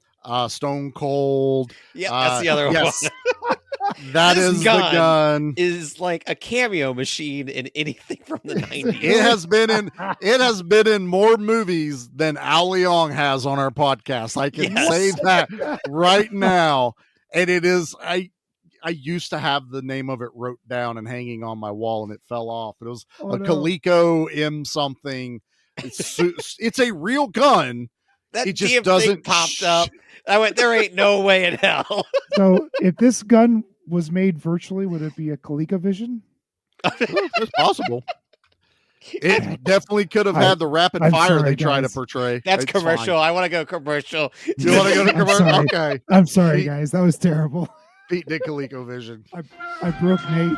Stone Cold. Yeah, that's the other yes. one. That This is the gun gun. Is like a cameo machine in anything from the 90s. It has been in more movies than Al Leong has on our podcast. I can Yes. say that right now. And it is, I used to have the name of it wrote down and hanging on my wall, and it fell off. It was Oh, a no. Coleco M something. It's a real gun. That It just damn doesn't thing popped up. I went, there ain't no way in hell. So if this gun was made virtually, would it be a ColecoVision? It's possible. It definitely could have had the rapid I'm fire sorry, they try to guys. portray. That's It's commercial. fine. I want to go commercial. You want to go to I'm commercial? sorry. Okay. I'm sorry, Pete- guys. That was terrible. Pete did ColecoVision. I broke Nate.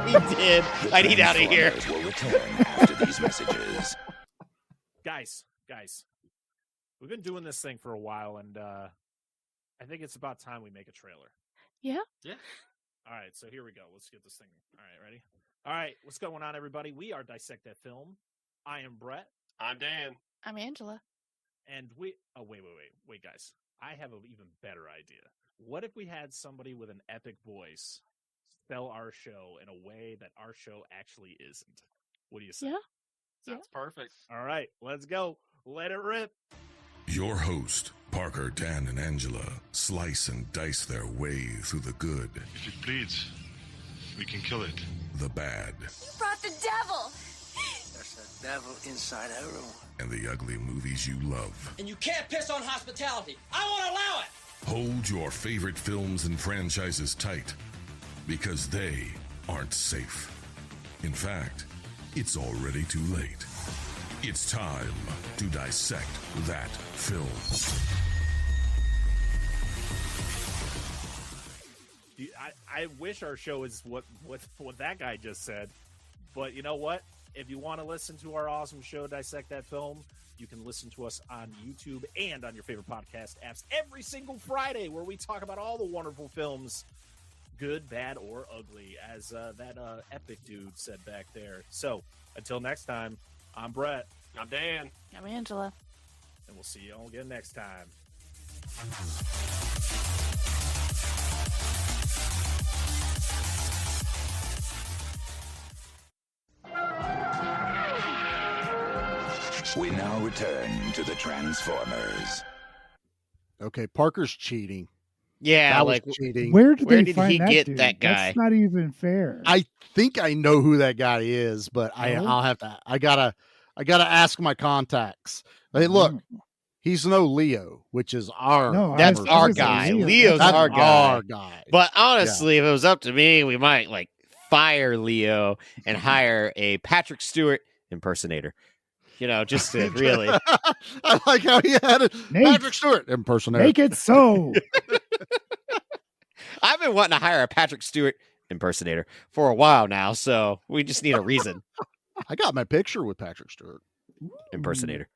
He did. I need out of here. Transformers will return after these messages. Guys, we've been doing this thing for a while, and I think it's about time we make a trailer. Yeah. All right, so here we go. Let's get this thing. All right, ready? All right, what's going on, everybody? We are Dissect That Film. I am Brett. I'm Dan. I'm Angela. And we... Oh, wait, guys. I have an even better idea. What if we had somebody with an epic voice sell our show in a way that our show actually isn't? What do you say? Yeah. Sounds perfect. All right, let's go. Let it rip. Your host, Parker, Dan, and Angela slice and dice their way through the good, If it bleeds, we can kill it. the bad, You brought the devil! There's a devil inside everyone. and the ugly movies you love. And you can't piss on hospitality. I won't allow it! Hold your favorite films and franchises tight, because they aren't safe. In fact, it's already too late. It's time to dissect that film. I wish our show is what that guy just said. But you know what? If you want to listen to our awesome show, Dissect That Film, you can listen to us on YouTube and on your favorite podcast apps every single Friday, where we talk about all the wonderful films, good, bad, or ugly, as that epic dude said back there. So until next time, I'm Brett. I'm Dan. I'm Angela. And we'll see you all again next time. We now return to the Transformers. Okay, Parker's cheating. Yeah, that like was cheating. Where did Where they did find he that get dude? that guy? That's not even fair. I think I know who that guy is, but I'll have to. I gotta ask my contacts. Hey, look, he's no Leo, which is our. No, That's I was our gonna say guy. Leo. Leo's That's our guy. our guy. But honestly, if it was up to me, we might like fire Leo and hire a Patrick Stewart impersonator. You know, just to really. I like how he had it. Nate, Patrick Stewart impersonator. Make it so. I've been wanting to hire a Patrick Stewart impersonator for a while now, so we just need a reason. I got my picture with Patrick Stewart. Impersonator.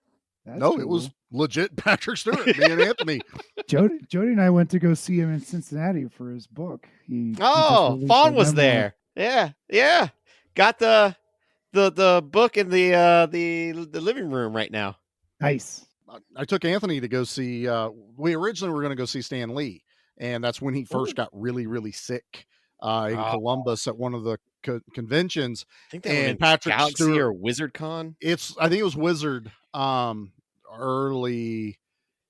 That's no, cool. it was legit Patrick Stewart. Me and Anthony. Jody and I went to go see him in Cincinnati for his book. He just released Fawn a was memoir. there. Yeah. Got the book in the living room right now. Nice. I took Anthony to go see. We originally were going to go see Stan Lee, and that's when he first got really, really sick in Columbus at one of the conventions. I think that and Patrick Galaxy Stewart or Wizard Con. I think it was Wizard, early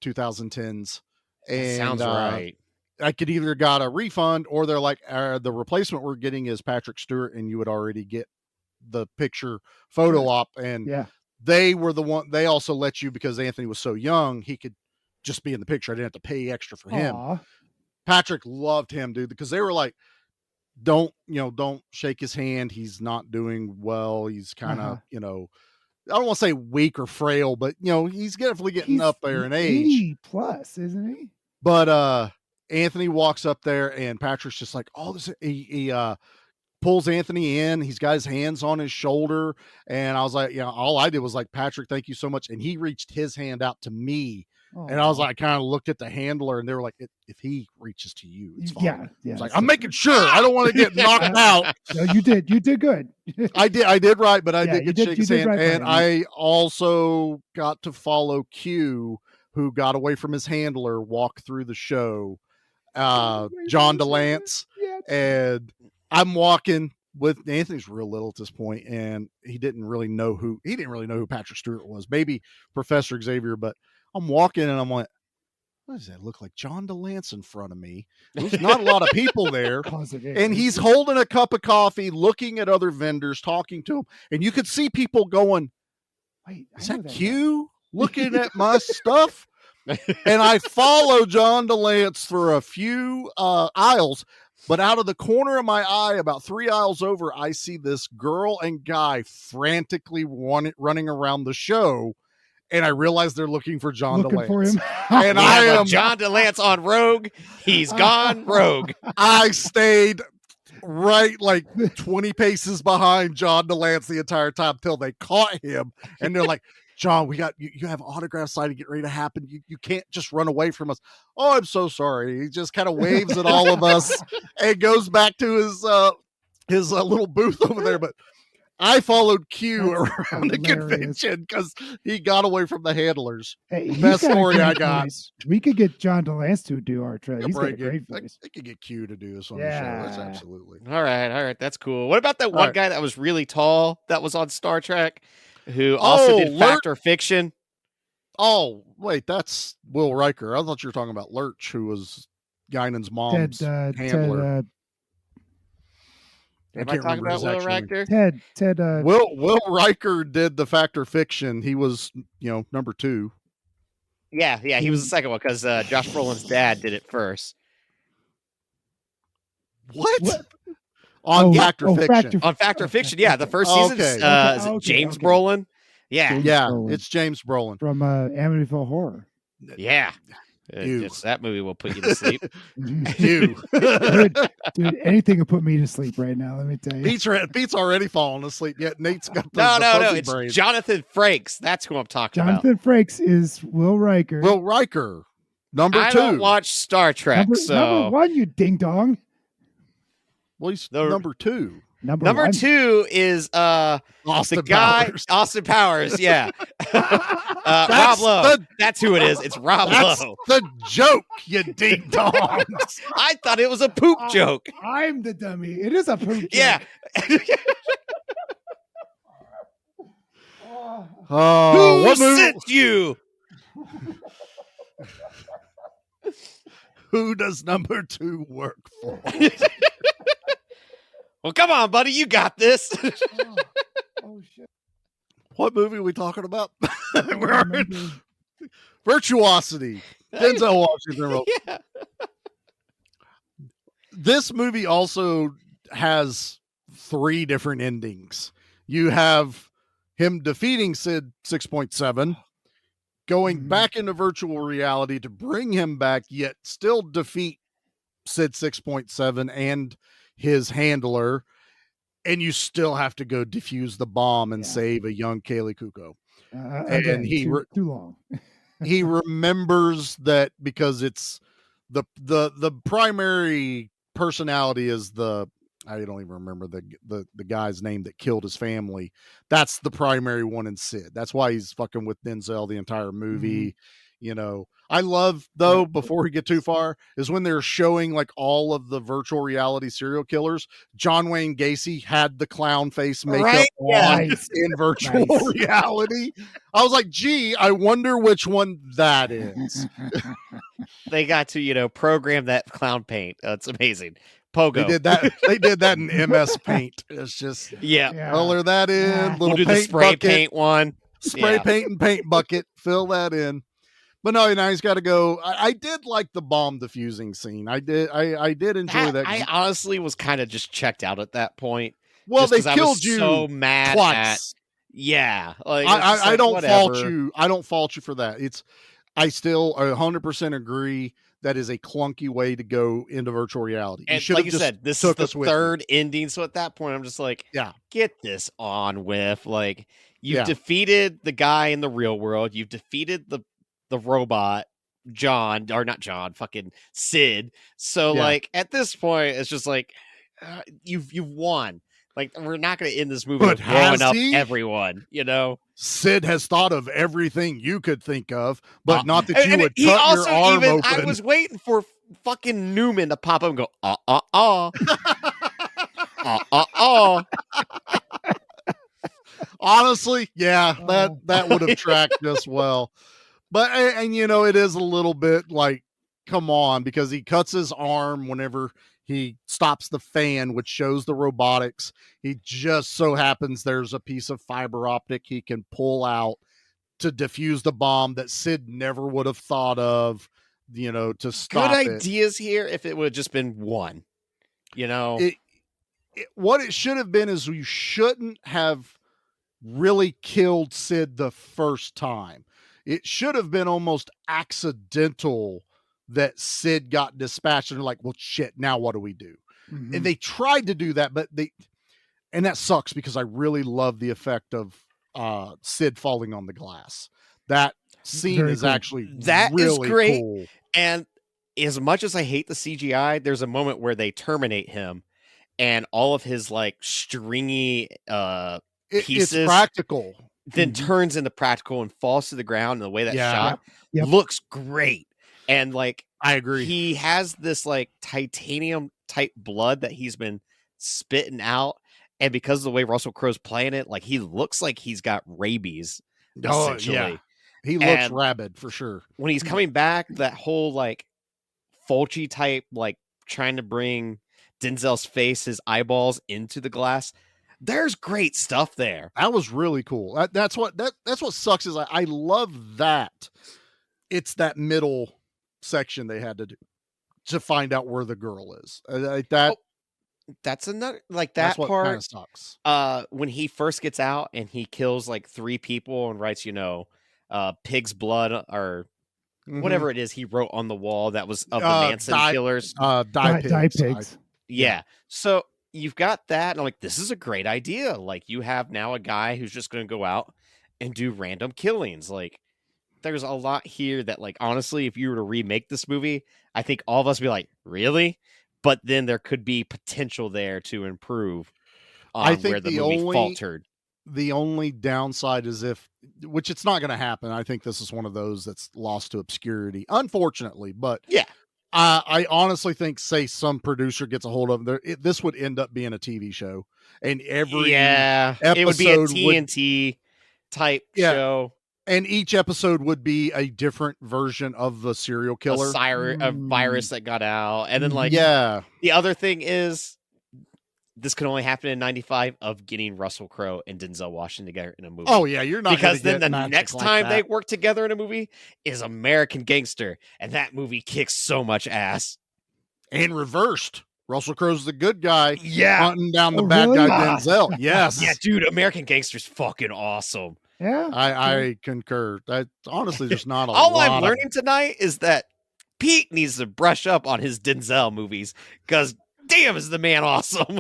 2010s. And Sounds right. I could either got a refund, or they're like, the replacement we're getting is Patrick Stewart, and you would already get the picture photo op. And Yeah. they were the one. They also let you, because Anthony was so young, he could just be in the picture. I didn't have to pay extra for him. Aw. Patrick loved him, dude, because they were like, don't shake his hand. He's not doing well. He's kind of, I don't want to say weak or frail, but he's definitely getting up there in age. 80 plus, isn't he? But Anthony walks up there and Patrick's just like, oh, he pulls Anthony in. He's got his hands on his shoulder. And I was like, all I did was like, Patrick, thank you so much. And he reached his hand out to me. Oh. And I was like, kind of looked at the handler and they were like, if he reaches to you, it's fine. Yeah. I was like, I'm making sure I don't want to get knocked out. No, you did good. I did right, but I did get shake his hand. Right, and I also got to follow Q, who got away from his handler, walk through the show. John DeLance. And I'm walking with Anthony's real little at this point, and he didn't really know who Patrick Stewart was. Maybe Professor Xavier, but I'm walking and I'm like, what does that look like? John DeLance in front of me. There's not a lot of people there. And he's holding a cup of coffee, looking at other vendors, talking to them. And you could see people going, wait, is that Q looking at my stuff? And I follow John DeLance for a few aisles. But out of the corner of my eye, about 3 aisles over, I see this girl and guy frantically running around the show. And I realized they're looking for John DeLance. For him. And I am John DeLance on Rogue. He's gone rogue. I stayed right like 20 paces behind John DeLance the entire time till they caught him. And they're like, John, we got you have autograph signing getting ready to happen. You can't just run away from us. Oh, I'm so sorry. He just kind of waves at all of us and goes back to his little booth over there. But I followed Q around the convention because he got away from the handlers. Hey, best story I got. Voice. We could get John DeLance to do our trailer. He's got a great voice. I could get Q to do this on the show. That's absolutely. All right. That's cool. What about that one guy that was really tall that was on Star Trek who also did Fact or Fiction? Oh, wait, that's Will Riker. I thought you were talking about Lurch, who was Guinan's mom's handler. Am I talking about Will Riker? Ted. Will Riker did the Fact or Fiction. He was, number 2. Yeah, he was the second one because Josh Brolin's dad did it first. What? On Fact or Fiction. On Fact or Fiction, yeah. The first season is James Brolin. Yeah. Brolin. It's James Brolin. From Amityville Horror. Yeah. That movie will put you to sleep. Dude, anything will put me to sleep right now, let me tell you. Pete's already fallen asleep, yet Nate's got the No, it's brains. Jonathan Frakes. That's who I'm talking about. Jonathan Frakes is Will Riker. Will Riker, number 2. I don't watch Star Trek, number 1, you ding dong. Well, he's number 2. Number 2 is Austin the guy Powers. Austin Powers, yeah. Rob Lowe. That's who it is. It's Rob Lowe. The joke, you ding dong. I thought it was a poop joke. I'm the dummy. It is a poop joke. Yeah. Who sent you? Who does number 2 work for? Well, come on, buddy. You got this. Oh, shit. What movie are we talking about? We're in Virtuosity. Denzel Washington wrote. Yeah. This movie also has 3 different endings. You have him defeating Sid 6.7, going back into virtual reality to bring him back, yet still defeat Sid 6.7 and his handler, and you still have to go defuse the bomb and save a young Kaylee Kuko. And he too long. He remembers that because it's the primary personality is I don't even remember the guy's name that killed his family. That's the primary one in Sid. That's why he's fucking with Denzel the entire movie. I love, though, before we get too far, is when they're showing like all of the virtual reality serial killers. John Wayne Gacy had the clown face makeup on in virtual reality. I was like, gee, I wonder which one that is. They got to, program that clown paint. It's amazing. Pogo. They did that in MS Paint. It's just color that in. We'll do the spray paint one. Spray paint and paint bucket. Fill that in. But no, now he's got to go. I did like the bomb defusing scene. I did enjoy that. I honestly was kind of just checked out at that point. Well, they I killed was you so mad twice. Yeah, like I don't fault whatever. you. I don't fault you for that. I still 100% agree that is a clunky way to go into virtual reality. And like you said, this is the third ending. So at that point, I'm just like, yeah, get this on with. Like, you've Yeah. defeated the guy in the real world. You've defeated the robot, fucking Sid. So Yeah. like at this point, it's just like you've won. Like, we're not going to end this movie But with blowing has up he? everyone, you know? Sid has thought of everything you could think of, but not that you And would he cut also your arm even, open. I was waiting for fucking Newman to pop up and go, Honestly, yeah, that would have tracked just well. But and you know, it is a little bit like, come on, because he cuts his arm whenever he stops the fan, which shows the robotics. He just so happens there's a piece of fiber optic he can pull out to defuse the bomb that Sid never would have thought of, you know, to stop Good it. ideas here if it would have just been one, you know? What it should have been is you shouldn't have really killed Sid the first time. It should have been almost accidental that Sid got dispatched and they're like, well, shit, now what do we do? Mhm. And they tried to do that, but and that sucks because I really love the effect of Sid falling on the glass. That scene Very is cool. actually That is really great. cool. And as much as I hate the CGI, there's a moment where they terminate him and all of his like stringy pieces It's practical. then turns into practical and falls to the ground, and the way that Yeah. shot Yep. looks great. And like, I agree. he has this like titanium type blood that he's been spitting out, and because of the way Russell Crowe's playing it, like, he looks like he's got rabies. Essentially. Yeah. He looks And rabid for sure. when he's coming back, that whole like Fulci type, like trying to bring Denzel's face, his eyeballs into the glass. There's great stuff there. That was really cool. That's what sucks is I love that. It's that middle section they had to do to find out where the girl is. That's another like That's that what kinda part. sucks. When he first gets out and he kills like 3 people and writes, pig's blood or whatever it is he wrote on the wall that was of the Manson killers. Die pigs. Yeah. So you've got that, and I'm like, this is a great idea. Like, you have now a guy who's just going to go out and do random killings. Like, there's a lot here that, like, honestly, if you were to remake this movie, I think all of us would be like, really? But then there could be potential there to improve on I think where the movie faltered. The only downside is which it's not going to happen. I think this is one of those that's lost to obscurity, unfortunately. But yeah, I honestly think, say some producer gets a hold of this would end up being a TV show, and every episode it would be a TNT type show, and each episode would be a different version of the serial killer, a virus that got out, and then the other thing is, this could only happen in 95 of getting Russell Crowe and Denzel Washington together in a movie. Oh yeah, you're not, because then the magic next like time that. they work together in a movie is American Gangster, and that movie kicks so much ass. And reversed, Russell Crowe's the good guy, Yeah. hunting down the bad guy Denzel. Yes, Yeah, dude, American Gangster's fucking awesome. Yeah, I concur. That honestly, there's not a All lot I'm of- learning tonight is that Pete needs to brush up on his Denzel movies, because damn, is the man awesome.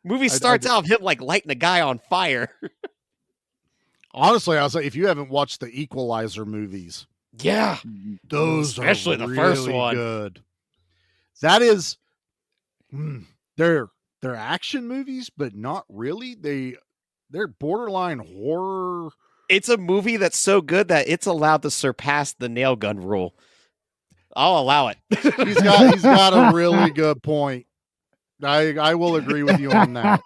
Movie starts out with him like lighting a guy on fire. Honestly, I was like, if you haven't watched the Equalizer movies, Yeah, those especially are the first really one. good. That is, they're action movies, but not really. They're borderline horror. It's a movie that's so good that it's allowed to surpass the nail gun rule. I'll allow it. He's got a really good point. I will agree with you on that.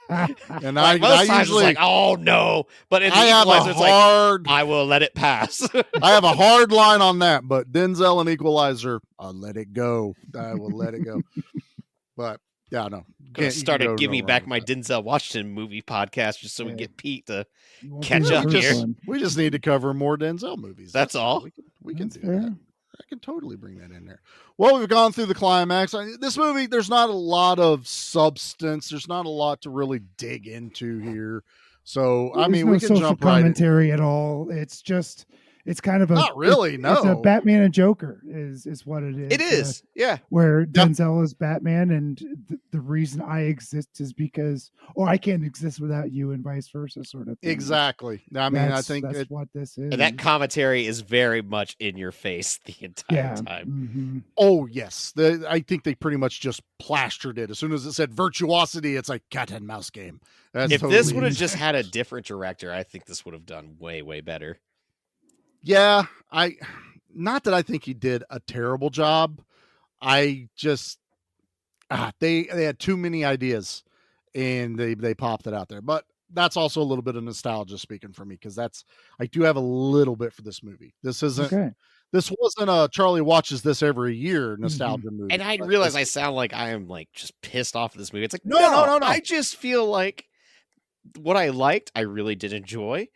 And Like, most I times usually it's like, oh no, but in the I have a Equalizer, it's hard. like, I will let it pass. I have a hard line on that, but Denzel and Equalizer, I'll let it go. I will let it go. But Yeah, no. Started Give Me Back My Denzel Washington movie podcast just so we get Pete to catch the up first here. one. We just need to cover more Denzel movies. That's all. We can do fair. that. I can totally bring that in there. Well, we've gone through the climax. This movie, there's not a lot of substance. There's not a lot to really dig into here. So, I mean, we can social jump right in. commentary at all. It's just, it's kind of a Not really. It's a No. Batman and Joker is what it is. It is. Yeah. Where Denzel is Batman, and the reason I exist is because, or I can't exist without you, and vice versa, sort of thing. Exactly. I mean, I think that's what this is. And that commentary is very much in your face the entire time. Mm-hmm. Oh, yes. I think they pretty much just plastered it. As soon as it said virtuosity, it's like cat and mouse game. If this would have just had a different director, I think this would have done way, way better. Yeah, not that I think he did a terrible job. I just they had too many ideas and they popped it out there. But that's also a little bit of nostalgia speaking for me, because I do have a little bit for this movie. This isn't this wasn't a Charlie watches this every year nostalgia movie. And I realize I sound like I am like just pissed off at this movie. It's like No. I just feel like what I liked, I really did enjoy.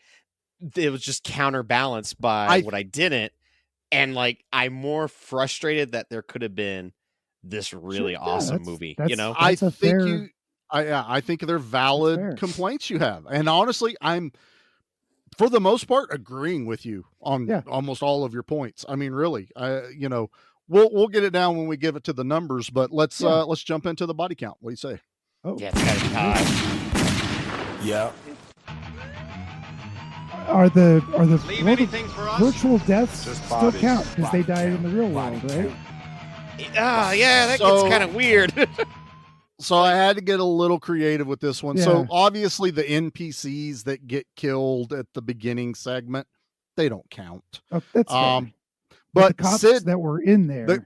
It was just counterbalanced by what I didn't. And like, I'm more frustrated that there could have been this really awesome movie. You know, I think they're valid complaints you have. And honestly, I'm for the most part agreeing with you on almost all of your points. I mean, really, we'll get it down when we give it to the numbers, but let's jump into the body count. What do you say? Oh, yeah, it's gotta be high. Yeah. Are the virtual deaths still count because they died in the real world, right? Yeah, that gets kind of weird. So I had to get a little creative with this one. Yeah. So obviously the NPCs that get killed at the beginning segment, they don't count. Oh, that's fair. But the cops Sid, that were in there,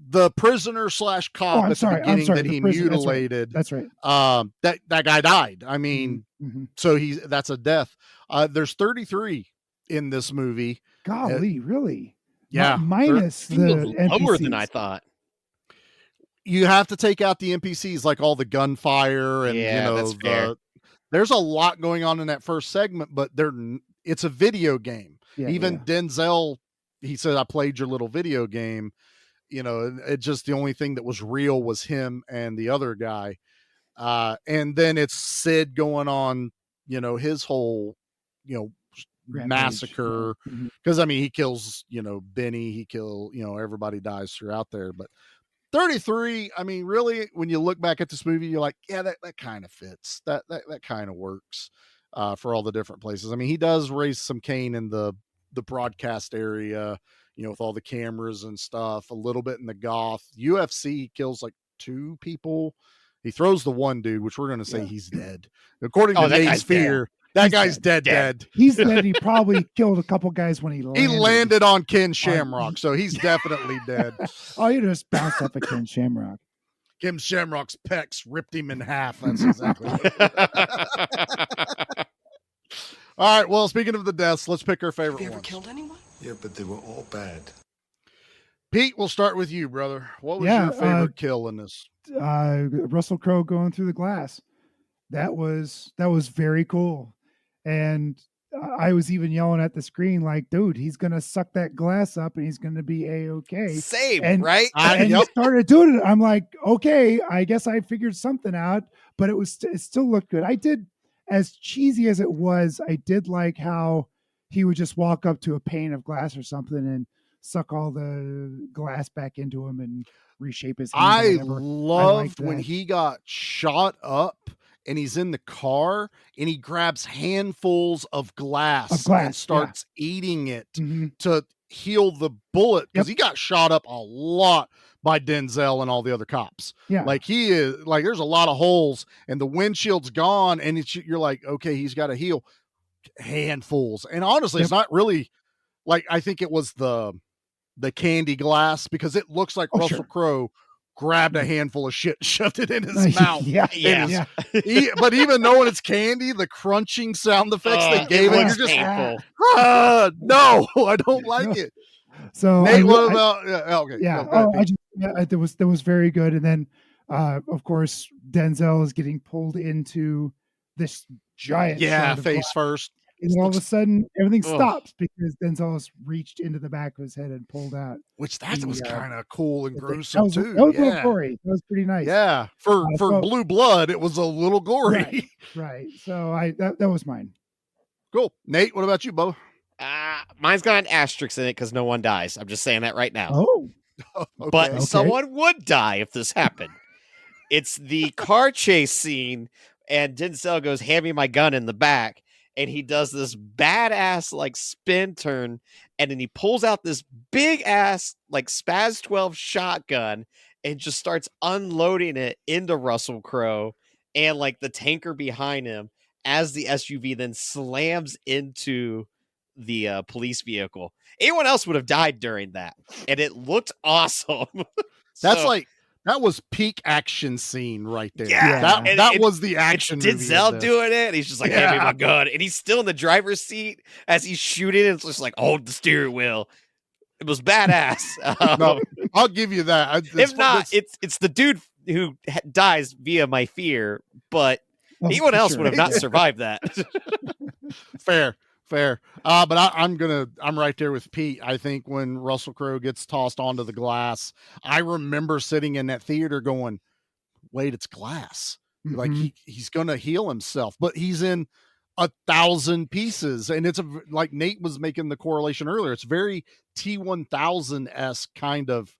the prisoner / cop at the beginning that he mutilated. That's right. That guy died. I mean, so that's a death. There's 33 in this movie. Golly, really? Yeah. Minus the NPCs. Lower than I thought. You have to take out the NPCs, like all the gunfire and that's fair. There's a lot going on in that first segment, but it's a video game. Even Denzel, he said, I played your little video game. It just, the only thing that was real was him and the other guy. And then it's Sid going on, his whole, massacre. Because I mean, he kills, Benny, he everybody dies throughout there. But 33, I mean, really, when you look back at this movie, you're like, yeah, that kind of fits. That kind of works for all the different places. I mean, he does raise some cane in the broadcast area, with all the cameras and stuff, a little bit in the goth. UFC kills like 2 people. He throws the one dude, which we're going to say he's dead. According to Nate's Fear, that guy's dead. He's dead. He probably killed a couple guys when he landed. He landed on Ken Shamrock, so he's definitely dead. Oh, you just bounced off of Ken Shamrock. Ken Shamrock's pecs ripped him in half. That's exactly what. All right, well, speaking of the deaths, let's pick our favorite Have you ever ones. killed anyone? Yeah, but they were all bad. Pete, we'll start with you, brother. What was your favorite kill in this? Russell Crowe going through the glass. That was very cool. And I was even yelling at the screen like, dude, he's going to suck that glass up and he's going to be A-okay. Same, right? And he started doing it. I'm like, okay, I guess I figured something out, but it still looked good. I did, as cheesy as it was, I did like how he would just walk up to a pane of glass or something and suck all the glass back into him and reshape his hand. I loved when he got shot up and he's in the car and he grabs handfuls of glass and starts eating it to heal the bullet, because he got shot up a lot by Denzel and all the other cops. Yeah. Like he is like, there's a lot of holes and the windshield's gone and you're like, okay, he's got to heal handfuls. And honestly, it's not really like, I think it was the candy glass, because it looks like Russell Crowe grabbed a handful of shit, shoved it in his mouth. But even knowing it's candy, the crunching sound effects they gave it, you're just painful. No, I don't like it. So Nate, what about? Okay, it was very good. And then Of course, Denzel is getting pulled into this giant shard of face glass. first. And then all of a sudden, everything Ugh. stops because Denzel has reached into the back of his head and pulled out. Which that was kind of cool and That gruesome was, too. that was a Yeah. little gory. That was pretty nice. Yeah. For so- Blue Blood, it was a little gory. Right. So that was mine. Cool. Nate, what about you, Bo? Mine's got an asterisk in it because no one dies. I'm just saying that right now. Oh. Okay. But someone would die if this happened. It's the car chase scene, and Denzel goes, "Hand me my gun," in the back, and he does this badass like spin turn, and then he pulls out this big ass like Spaz 12 shotgun and just starts unloading it into Russell Crowe and like the tanker behind him as the SUV then slams into the police vehicle. Anyone else would have died during that, and it looked awesome. That was peak action scene right there. Yeah, that was the action. It's movie Denzel of this. doing it. And he's just like, "Hand me my gun," and he's still in the driver's seat as he's shooting. And it's just like, hold the steering wheel. It was badass. No, I'll give you that. If not, it's the dude who dies via my fear, but anyone else would have not survived that. Fair. But I'm right there with Pete. I think when Russell Crowe gets tossed onto the glass, I remember sitting in that theater going, wait, it's glass. Mm-hmm. Like he's going to heal himself, but he's in 1,000 pieces. And it's like Nate was making the correlation earlier. It's very T-1000-esque kind of,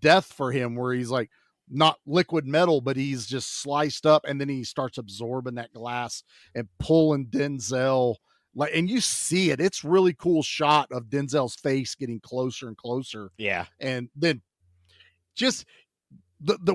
death for him, where he's like not liquid metal, but he's just sliced up. And then he starts absorbing that glass and pulling Denzel. Like, and you see it. It's really cool shot of Denzel's face getting closer and closer. Yeah. And then just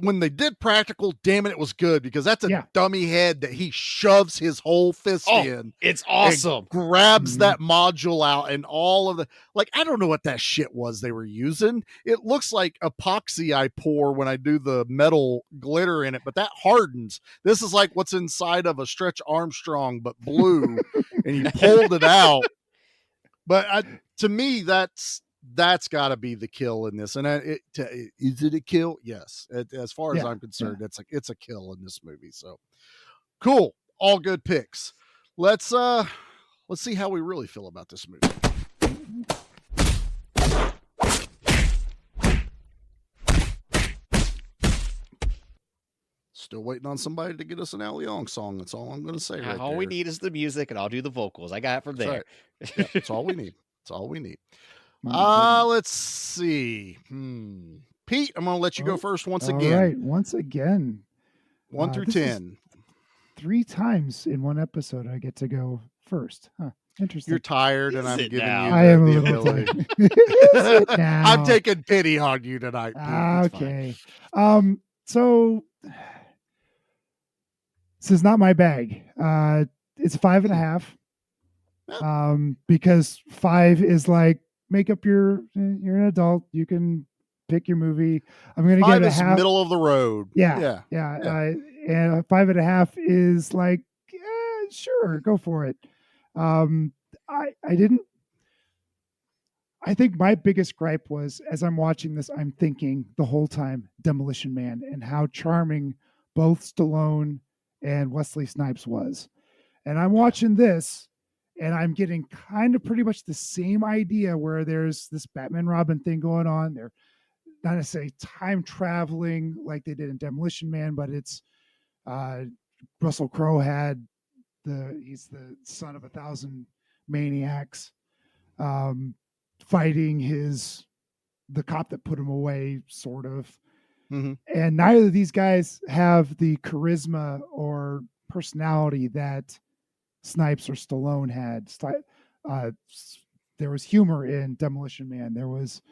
when they did practical, damn it was good, because that's a dummy head that he shoves his whole fist in. It's awesome. Grabs that module out and all of the, like, I don't know what that shit was they were using. It looks like epoxy I pour when I do the metal glitter in it, but that hardens. This is like what's inside of a Stretch Armstrong, but blue, and he pulled it out. But to me, that's got to be the kill in this. And is it a kill? Yes. As far as I'm concerned, it's a kill in this movie. So cool. All good picks. Let's see how we really feel about this movie. Still waiting on somebody to get us an Al Young song. That's all I'm going to say. Right all there. we need is the music, and I'll do the vocals. I got it from there. That's right. That's all we need. That's all we need. Let's see. Pete, I'm going to let you go first once again. All right. Once again. 1 through 10. 3 times in one episode I get to go first. Huh. Interesting. You're tired, and I'm giving you I am the a little ability. I'm taking pity on you tonight, Pete. Okay. So this is not my bag. It's 5.5. Because 5 is like, make up you're an adult. You can pick your movie. I'm going to give it a half. Middle of the road. Yeah. And 5.5 is like, sure, go for it. I think my biggest gripe was, as I'm watching this, I'm thinking the whole time Demolition Man and how charming both Stallone and Wesley Snipes was. And I'm watching this, and I'm getting kind of pretty much the same idea, where there's this Batman Robin thing going on. They're not necessarily time traveling like they did in Demolition Man, but it's Russell Crowe he's the son of 1,000 maniacs, fighting the cop that put him away, sort of. Mm-hmm. And neither of these guys have the charisma or personality that Snipes or Stallone had. There was humor in Demolition Man. There was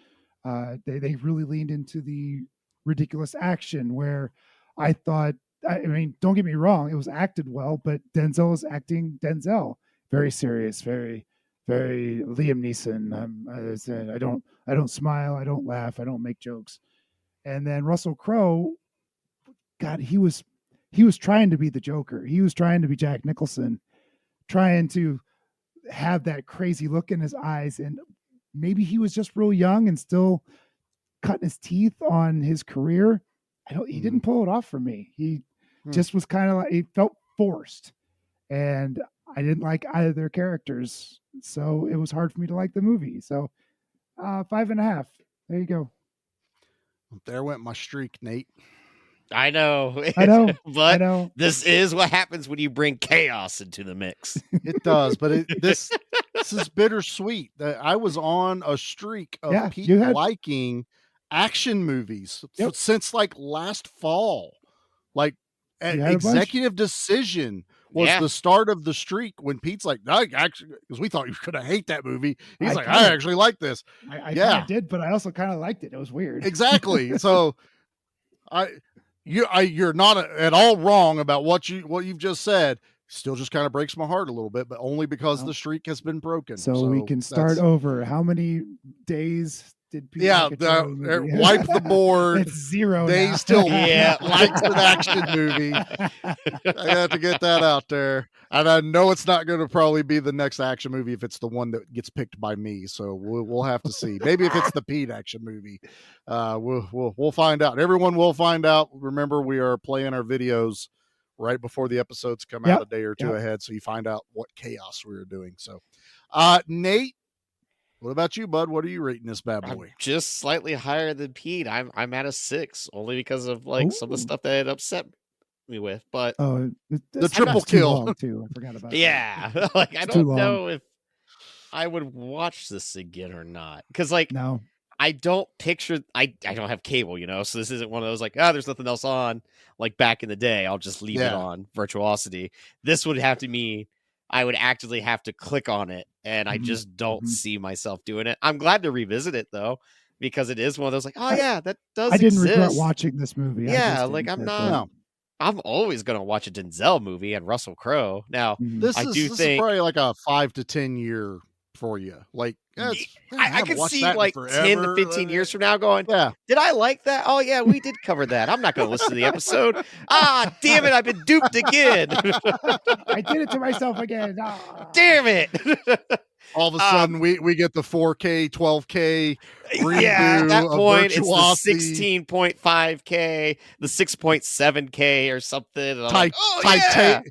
they really leaned into the ridiculous action, where I thought, I mean, don't get me wrong, it was acted well, but Denzel was acting Denzel, very serious, very, very Liam Neeson. I don't smile, I don't laugh, I don't make jokes. And then Russell Crowe, God, he was trying to be the Joker. He was trying to be Jack Nicholson, trying to have that crazy look in his eyes. And maybe he was just real young and still cutting his teeth on his career. He didn't pull it off for me. He Hmm. just was kind of like, it felt forced, and I didn't like either of their characters, so it was hard for me to like the movie. So 5.5. There you go. There went my streak, Nate. I know. I know. But I know. this is what happens when you bring chaos into the mix. It does, but this is bittersweet. That I was on a streak of Yeah, Pete you had- liking action movies Yep. since like last fall. Like You had a bunch. Executive Decision was Yeah. the start of the streak when Pete's like, no, actually, because we thought you were gonna hate that movie. He's I like, kinda- I actually like this. I Yeah. kind of did, but I also kind of liked it. It was weird. Exactly. So you're not at all wrong about what you've just said. Still just kind of breaks my heart a little bit, but only because Well, the streak has been broken. So we can start that's- over. How many days did Pete Yeah, like a Joe movie? wipe the board. It's 0 They now. still Yeah. likes an action movie. I have to get that out there. And I know it's not going to probably be the next action movie if it's the one that gets picked by me. So we'll have to see. Maybe if it's the Pete action movie, we'll find out. Everyone will find out. Remember, we are playing our videos right before the episodes come out a day or two ahead, so you find out what chaos we were doing. So, Nate, what about you, bud? What are you rating this bad boy? I'm just slightly higher than Pete. I'm at a 6, only because of like some of the stuff that it upset me with. But Oh, The triple that's too kill. long, too. I forgot about that. yeah, like I It's too don't long. know if I would watch this again or not, because like No. I don't picture I don't have cable, so this isn't one of those like, there's nothing else on like back in the day. I'll just leave it Yeah. on Virtuosity. This would have to mean I would actively have to click on it, and I just don't see myself doing it. I'm glad to revisit it though, because it is one of those like, oh yeah, that does I didn't exist. regret watching this movie. I Yeah, just like didn't, I'm but, not. I'm always gonna watch a Denzel movie and Russell Crowe. Now, This I is do this think is probably like a 5 to 10 year for you. Like I haven't could watched see that in like 10 to forever. 15 years from now going, Yeah. did I like that? Oh yeah, we did cover that. I'm not gonna listen to the episode. Ah, damn it, I've been duped again. I did it to myself again. Ah. Damn it. All of a sudden, we get the 4K, 12K redo Yeah, at that of point, it's the Virtuosity. 16.5K, the 6.7K or something. And I'm Ti- like, oh yeah.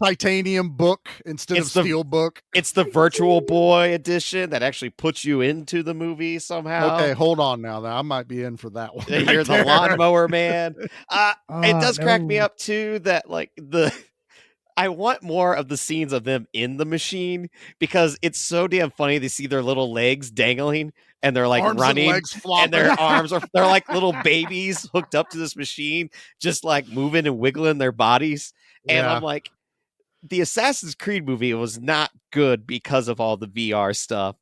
Titanium book instead It's of the- steel book. It's the Virtual Boy edition that actually puts you into the movie somehow. Okay, hold on now. I might be in for that one. You're right the there. lawnmower man. It does crack me no. up too that like I want more of the scenes of them in the machine, because it's so damn funny to see their little legs dangling and they're like Arms and running legs and their flopping. arms they're like little babies hooked up to this machine, just like moving and wiggling their bodies. And Yeah. I'm like, the Assassin's Creed movie was not good because of all the VR stuff,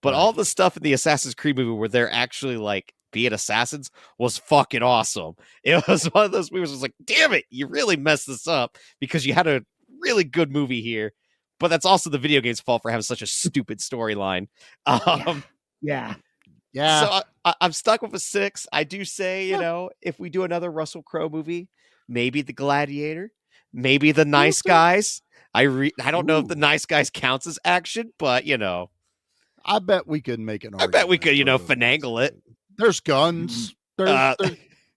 but all the stuff in the Assassin's Creed movie where they're actually like being assassins was fucking awesome. It was one of those movies that was like, damn it, you really messed this up because you had a really good movie here, but that's also the video game's fault for having such a stupid storyline. Yeah. So I'm stuck with a 6. I do say, if we do another Russell Crowe movie, maybe The Gladiator, maybe The Nice Guys. I don't know if The Nice Guys counts as action, but I bet we could make an I bet we argument could, for finagle it. There's guns. Uh,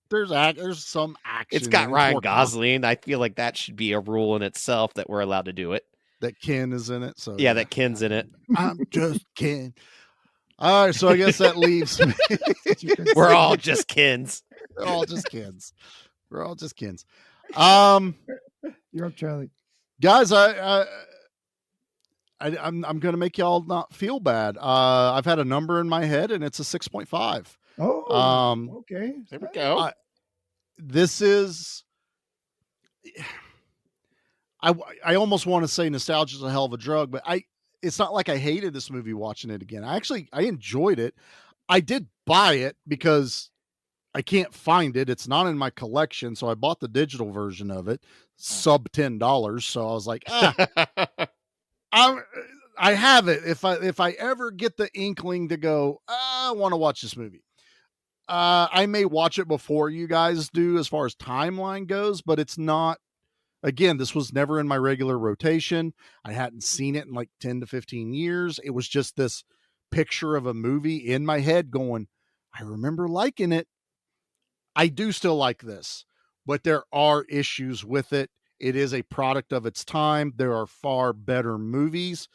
There's some action. It's got in it. Ryan More Gosling. I feel like that should be a rule in itself that we're allowed to do it. that Ken is in it. So Yeah, that Ken's in it. I'm just Ken. All right, so I guess that leaves me. We're all just Kens. We're all just Kens. We're all just Kens. You're up, Charlie. Guys, I'm going to make y'all not feel bad. I've had a number in my head, and it's a 6.5. Oh, okay. There we go. This is. I almost want to say nostalgia is a hell of a drug, but it's not like I hated this movie watching it again. I enjoyed it. I did buy it because I can't find it. It's not in my collection, so I bought the digital version of it, sub $10. So I was like, I have it. If I ever get the inkling to go, I want to watch this movie. I may watch it before you guys do as far as timeline goes, but it's not. Again, this was never in my regular rotation. I hadn't seen it in like 10 to 15 years. It was just this picture of a movie in my head going, I remember liking it. I do still like this, but there are issues with it. It is a product of its time. There are far better movies.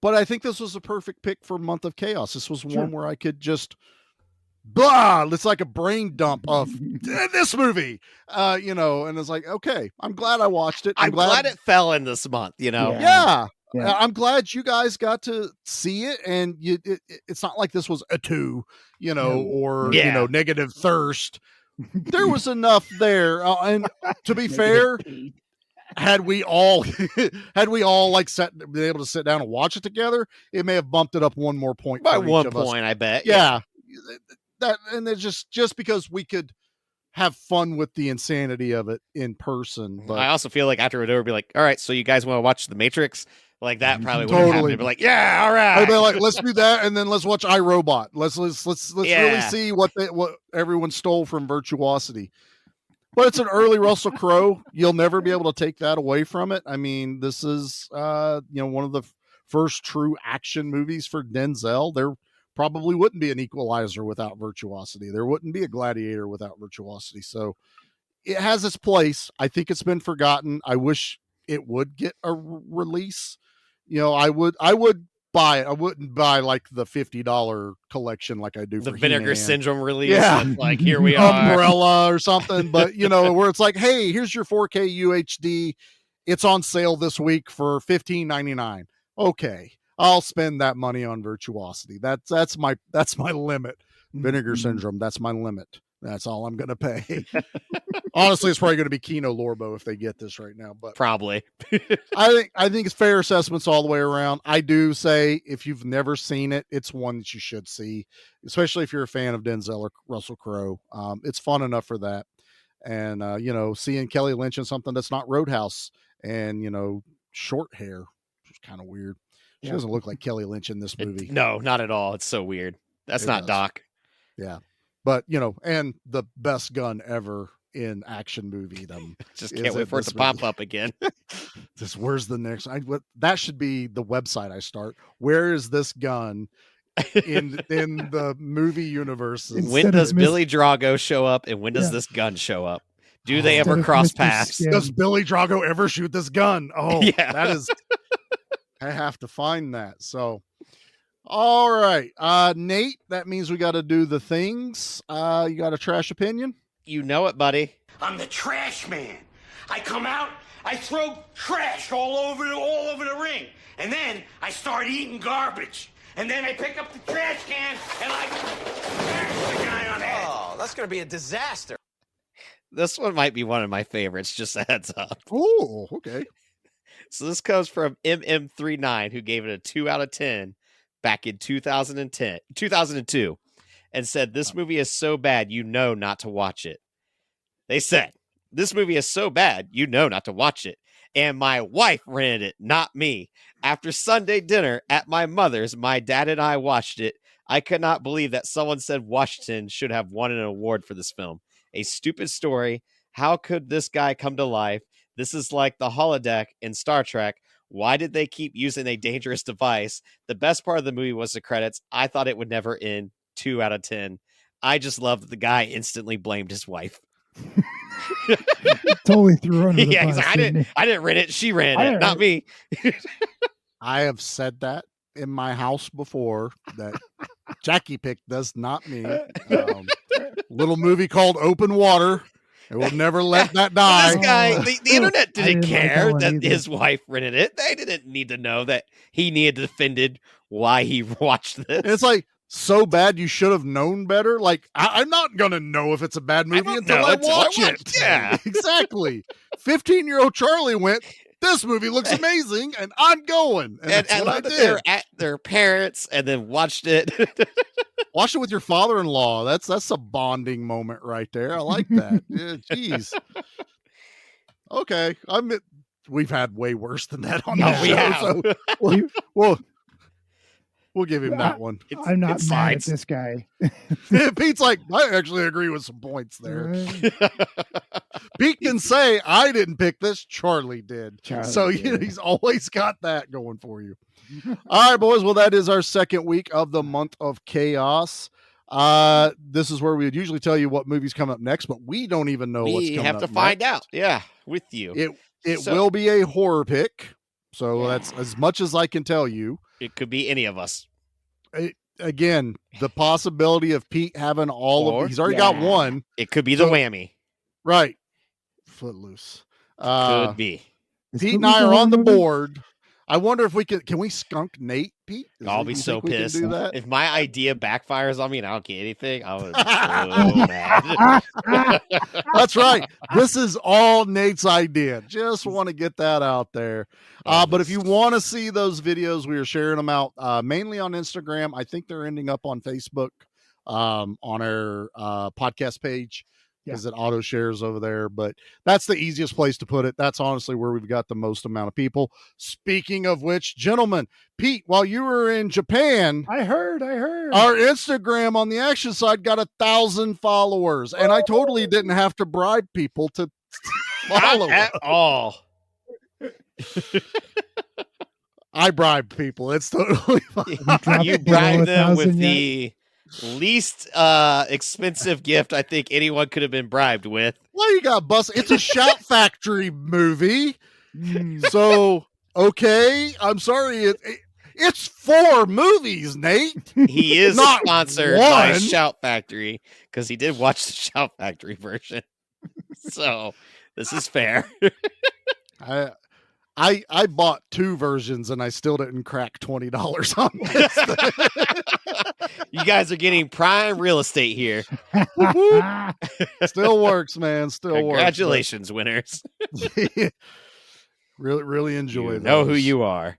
But I think this was a perfect pick for Month of Chaos. This was one where I could just blah, it's like a brain dump of this movie, and it's like, okay, I'm glad I watched it. I'm glad it fell in this month, Yeah. I'm glad you guys got to see it, and it's not like this was a 2, or negative thirst. There was enough there, and to be fair, had we all like been able to sit down and watch it together, it may have bumped it up one more point by for each 1 of us. point, I bet. Yeah. That, and it's just because we could have fun with the insanity of it in person. But I also feel like after it would be like, all right, so you guys want to watch The Matrix? Like that probably would have happened. Be like, yeah, all right. I'd be like, let's do that, and then let's watch iRobot. Let's really see what everyone stole from Virtuosity. But it's an early Russell Crowe. You'll never be able to take that away from it. I mean, this is one of the first true action movies for Denzel. There probably wouldn't be an Equalizer without Virtuosity. There wouldn't be a Gladiator without Virtuosity. So it has its place. I think it's been forgotten. I wish it would get a release. I would buy it. I wouldn't buy like the $50 collection like I do the for Vinegar He-Man. Syndrome release. Yeah. Like here we are. Umbrella or something. But where it's like, hey, here's your 4K UHD. It's on sale this week for $15.99. Okay. I'll spend that money on Virtuosity. That's my limit. Vinegar Syndrome. That's my limit. That's all I'm going to pay. Honestly, it's probably going to be Kino Lorbo if they get this right now, but probably. I think it's fair assessments all the way around. I do say if you've never seen it, it's one that you should see, especially if you're a fan of Denzel or Russell Crowe. It's fun enough for that. And, seeing Kelly Lynch in something that's not Roadhouse and, short hair, which is kind of weird. She doesn't look like Kelly Lynch in this movie. No, not at all. It's so weird. That's not Doc. Yeah. But, and the best gun ever in action movie. Just can't wait for it to pop up again. Where's the next? That should be the website I start. Where is this gun in the movie universe? When does Billy Drago show up, and when does this gun show up? Do they ever cross paths? Does Billy Drago ever shoot this gun? Oh, yeah. That is. I have to find that. So, all right, Nate. That means we got to do the things. You got a trash opinion? You know it, buddy. I'm the trash man. I come out, I throw trash all over the ring, and then I start eating garbage. And then I pick up the trash can and I smash the guy on the head. Oh, that's going to be a disaster. This one might be one of my favorites, just a heads up. Oh, okay. So this comes from MM39, who gave it a 2 out of 10 back in 2002, and said, this movie is so bad, not to watch it. They said, this movie is so bad, not to watch it. And my wife rented it, not me. After Sunday dinner at my mother's, my dad and I watched it. I could not believe that someone said Washington should have won an award for this film. A stupid story. How could this guy come to life? This is like the holodeck in Star Trek. Why did they keep using a dangerous device? The best part of the movie was the credits. I thought it would never end. 2 out of 10. I just love that the guy instantly blamed his wife. Totally threw her under the bus. Like, I didn't rent it. She ran it, not me. I have said that in my house before, that Jackie picked this, not me. Little movie called Open Water. It will never let that die. This guy, the internet didn't care that his wife rented it. They didn't need to know that he needed defended why he watched this. And it's like, so bad you should have known better. Like, I'm not gonna know if it's a bad movie until I watch it. Yeah, exactly. 15-year-old Charlie went, this movie looks amazing, and I'm going. And that's what I did. They're at their parents and then watched it. Watch it with your father-in-law. That's a bonding moment right there. I like that. Yeah, jeez. Okay, we've had way worse than that on the show. So we'll give him that one. I'm not mad at this guy. Pete's like, I actually agree with some points there. Pete can say, I didn't pick this, Charlie did. So he's always got that going for you. All right, boys. Well, that is our second week of the Month of Chaos. This is where we would usually tell you what movies come up next, but we don't even know what's We coming have up to find next. out. Yeah, with you. It So- will be a horror pick. So that's as much as I can tell you. It could be any of us. Again, the possibility of Pete having he's already got one. It could be the whammy. Right. Footloose. Could be. Pete and I are on the board. I wonder if we can we skunk Nate, Pete? I'll be so pissed. Do that? If my idea backfires on me and I don't get anything, I was so mad. That's right. This is all Nate's idea. Just want to get that out there. But if you want to see those videos, we are sharing them out mainly on Instagram. I think they're ending up on Facebook on our podcast page because it auto shares over there. But that's the easiest place to put it. That's honestly where we've got the most amount of people. Speaking of which, gentlemen, Pete, while you were in Japan, I heard our Instagram on the action side got 1,000 followers, and I totally didn't have to bribe people to follow Not at all. I bribed people. It's totally fine. You bribed them with the least expensive gift I think anyone could have been bribed with. Well, you got busted. It's a Shout Factory movie. So, okay. I'm sorry. It's 4 movies, Nate. He is Not sponsored by one. Shout Factory because he did watch the Shout Factory version. So, this is fair. I bought 2 versions and I still didn't crack $20 on this. You guys are getting prime real estate here. Still works, man. Still Congratulations, winners. Really enjoy that. Know who you are.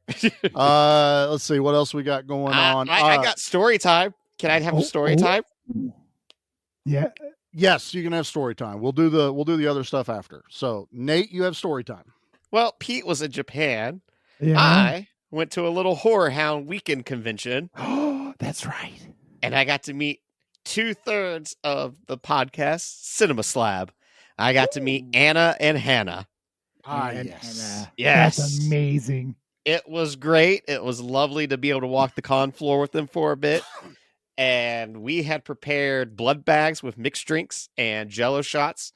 Let's see what else we got going on. I got story time. Can I have a story time? Yeah. Yes, you can have story time. We'll do the other stuff after. So, Nate, you have story time. Well, Pete was in Japan. Yeah. I went to a little Horror Hound weekend convention. That's right. And I got to meet 2/3 of the podcast Cinema Slab. I got to meet Anna and Hannah. Yes. Yes. That's amazing. It was great. It was lovely to be able to walk the con floor with them for a bit. And we had prepared blood bags with mixed drinks and Jello shots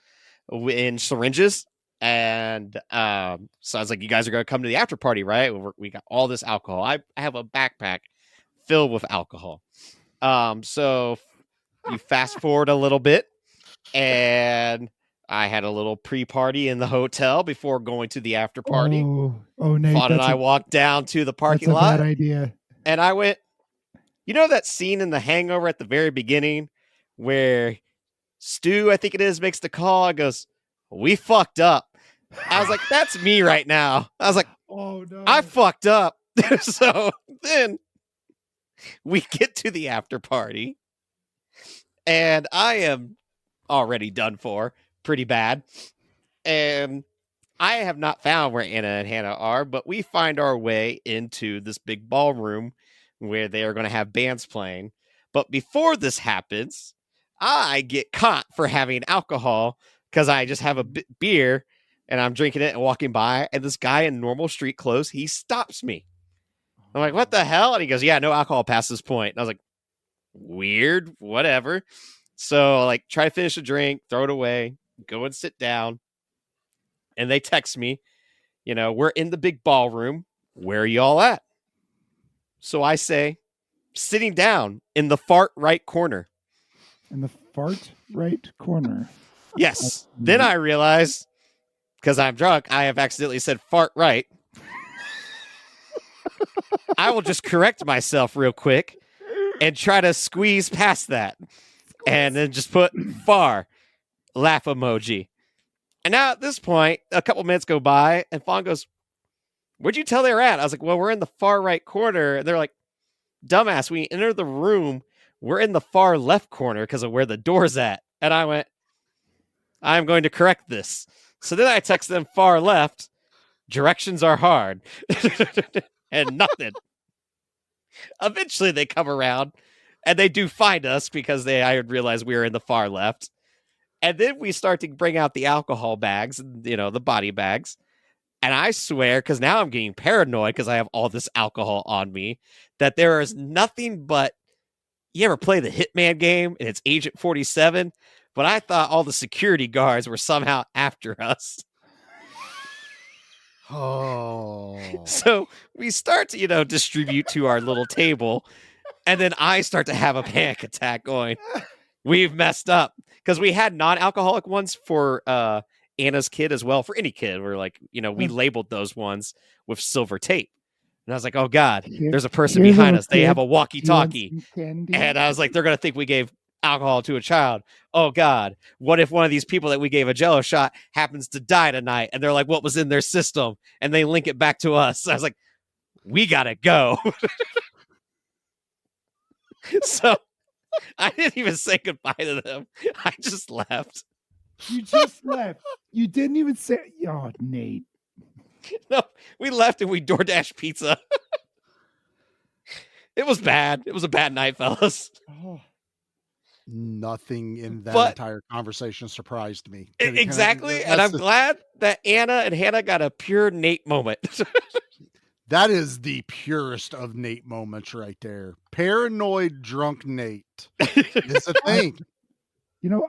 in syringes. And so I was like, you guys are going to come to the after party, right? We got all this alcohol. I have a backpack filled with alcohol. So you fast forward a little bit, and I had a little pre-party in the hotel before going to the after party. Oh, Nate, Fawn and I walked down to the parking that's a lot. bad idea. And I went, you know that scene in The Hangover at the very beginning where Stu, I think it is, makes the call and goes, "We fucked up." I was like, that's me right now. I was like, oh no, I fucked up. So then we get to the after party and I am already done for pretty bad. And I have not found where Anna and Hannah are, but we find our way into this big ballroom where they are going to have bands playing. But before this happens, I get caught for having alcohol because I just have a beer and I'm drinking it and walking by. And this guy in normal street clothes, he stops me. I'm like, what the hell? And he goes, yeah, no alcohol past this point. And I was like, weird, whatever. So like try to finish a drink, throw it away, go and sit down. And they text me, we're in the big ballroom. Where are y'all at? So I say, sitting down in the far right corner. In the fart right corner. Yes. Then I realize, because I'm drunk, I have accidentally said fart right. I will just correct myself real quick and try to squeeze past that. And then just put far laugh emoji. And now at this point, a couple minutes go by and Fawn goes, where'd you tell they were at? I was like, well, we're in the far right corner. And they're like, dumbass, we enter the room. We're in the far left corner because of where the door's at. And I went, I'm going to correct this. So then I text them far left. Directions are hard. And nothing. Eventually they come around and they do find us because I had realized we were in the far left. And then we start to bring out the alcohol bags, the body bags. And I swear, because now I'm getting paranoid because I have all this alcohol on me, that there is nothing but you ever play the Hitman game and it's Agent 47? But I thought all the security guards were somehow after us. Oh. So we start to, distribute to our little table. And then I start to have a panic attack going, we've messed up. Because we had non-alcoholic ones for Anna's kid as well. For any kid. We're like, we labeled those ones with silver tape. And I was like, oh God, there's a person behind us. They have a walkie-talkie. And I was like, they're going to think we gave alcohol to a child. Oh God, what if one of these people that we gave a Jello shot happens to die tonight? And they're like, what was in their system? And they link it back to us. So I was like, we got to go. So I didn't even say goodbye to them. I just left. You just left. You didn't even say, oh, Nate. No, we left and we DoorDash pizza. It was bad. It was a bad night, fellas. Oh. Nothing in that entire conversation surprised me. Exactly. And I'm glad that Anna and Hannah got a pure Nate moment. That is the purest of Nate moments right there. Paranoid drunk Nate is a thing.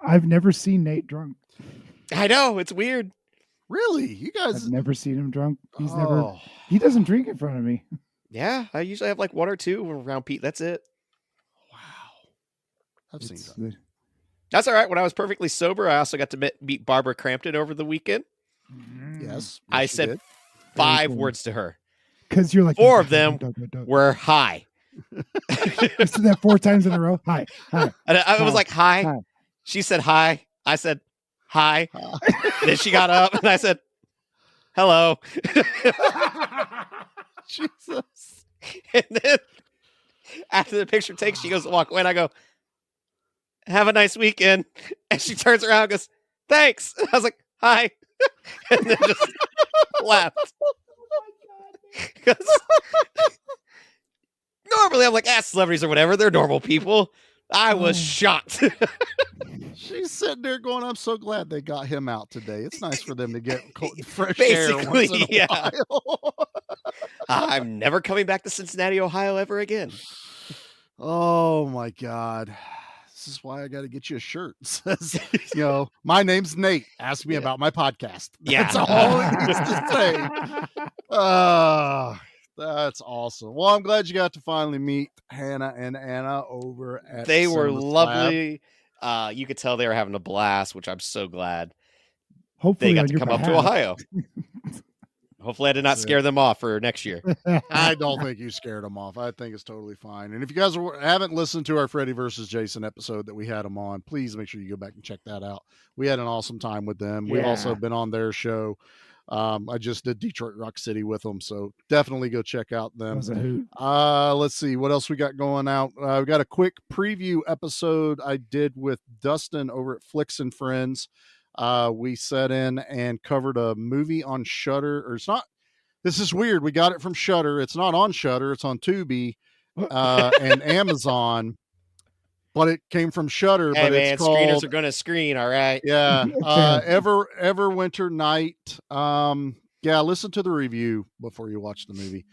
I've never seen Nate drunk. I know. It's weird. Really? You guys... I've never seen him drunk. He doesn't drink in front of me. Yeah. I usually have like one or two around Pete. That's it. I've seen that. That's all right. When I was perfectly sober, I also got to meet Barbara Crampton over the weekend. Yes. I said 5 words to her. Because you're like 4 of them were hi. You said that 4 times in a row. Hi. And I was like, hi. She said hi. I said hi. Then she got up and I said, hello. Jesus. And then after the picture takes, she goes to walk away and I go, have a nice weekend. And she turns around and goes, thanks. And I was like, hi. And then just laughed. Because normally I'm like, celebrities or whatever. They're normal people. I was shocked. She's sitting there going, I'm so glad they got him out today. It's nice for them to get fresh Basically, air once in a while. I'm never coming back to Cincinnati, Ohio ever again. Oh my God. This is why I got to get you a shirt. It says, my name's Nate. Ask me about my podcast. That's all it needs to say. That's awesome. Well, I'm glad you got to finally meet Hannah and Anna over at They were Cinema lovely. You could tell they were having a blast, which I'm so glad. Hopefully they got to come up to Ohio. Hopefully I did not scare them off for next year. I don't think you scared them off. I think it's totally fine. And if you guys haven't listened to our Freddy versus Jason episode that we had them on, please make sure you go back and check that out. We had an awesome time with them. We've also been on their show. I just did Detroit Rock City with them, so definitely go check out them. That was a hoot. Let's see what else we got going out. We got a quick preview episode I did with Dustin over at Flicks and Friends. We set in and covered a movie on Shudder, or it's not. This is weird. We got it from Shudder. It's not on Shudder. It's on Tubi and Amazon. But it came from Shudder. Hey, but man, it's called, screeners are going to screen, all right? Yeah. Everwinter Night. Listen to the review before you watch the movie.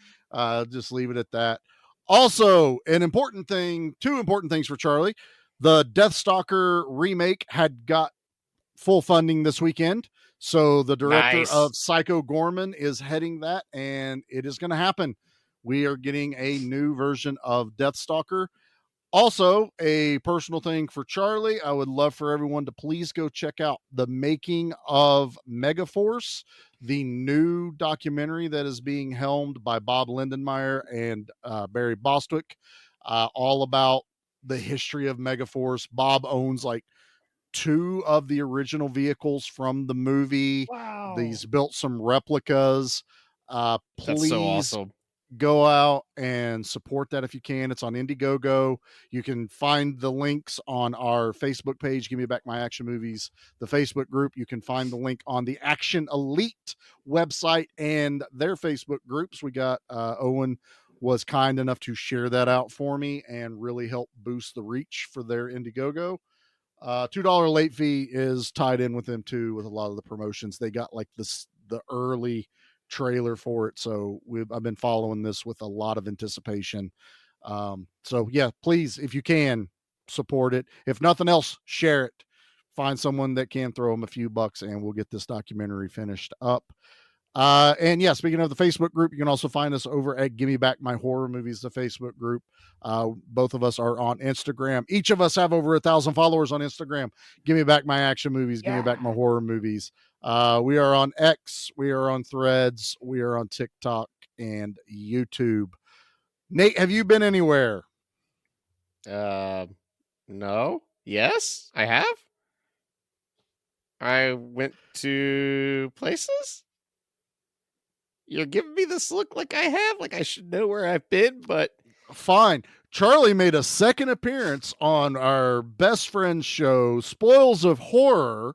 Just leave it at that. Also, two important things for Charlie. The Deathstalker remake had got full funding this weekend. So the director of Psycho Gorman is heading that, and it is going to happen. We are getting a new version of Deathstalker. Also, a personal thing for Charlie, I would love for everyone to please go check out The Making of Megaforce, the new documentary that is being helmed by Bob Lindenmeyer and Barry Bostwick, all about the history of Megaforce. Bob owns like 2 of the original vehicles from the movie. Wow. He's built some replicas. Please That's so awesome. Go out and support that if you can. It's on Indiegogo. You can find the links on our Facebook page, Give Me Back My Action Movies, the Facebook group. You can find the link on the Action Elite website and their Facebook groups. We got Owen was kind enough to share that out for me and really help boost the reach for their Indiegogo. $2 late fee is tied in with them too, with a lot of the promotions. They got like the early trailer for it, so I've been following this with a lot of anticipation. So yeah, please, if you can, support it. If nothing else, share it. Find someone that can throw them a few bucks, and we'll get this documentary finished up. And yeah, speaking of the Facebook group, you can also find us over at Gimme Back My Horror Movies, the Facebook group. Both of us are on Instagram. Each of us have over 1,000 followers on Instagram. Gimme Back My Action Movies, Gimme Back My Horror Movies. We are on X, we are on Threads, we are on TikTok and YouTube. Nate, have you been anywhere? No. Yes, I have. I went to places. You're giving me this look like I have, like I should know where I've been, but fine. Charlie made a second appearance on our best friend show, Spoils of Horror.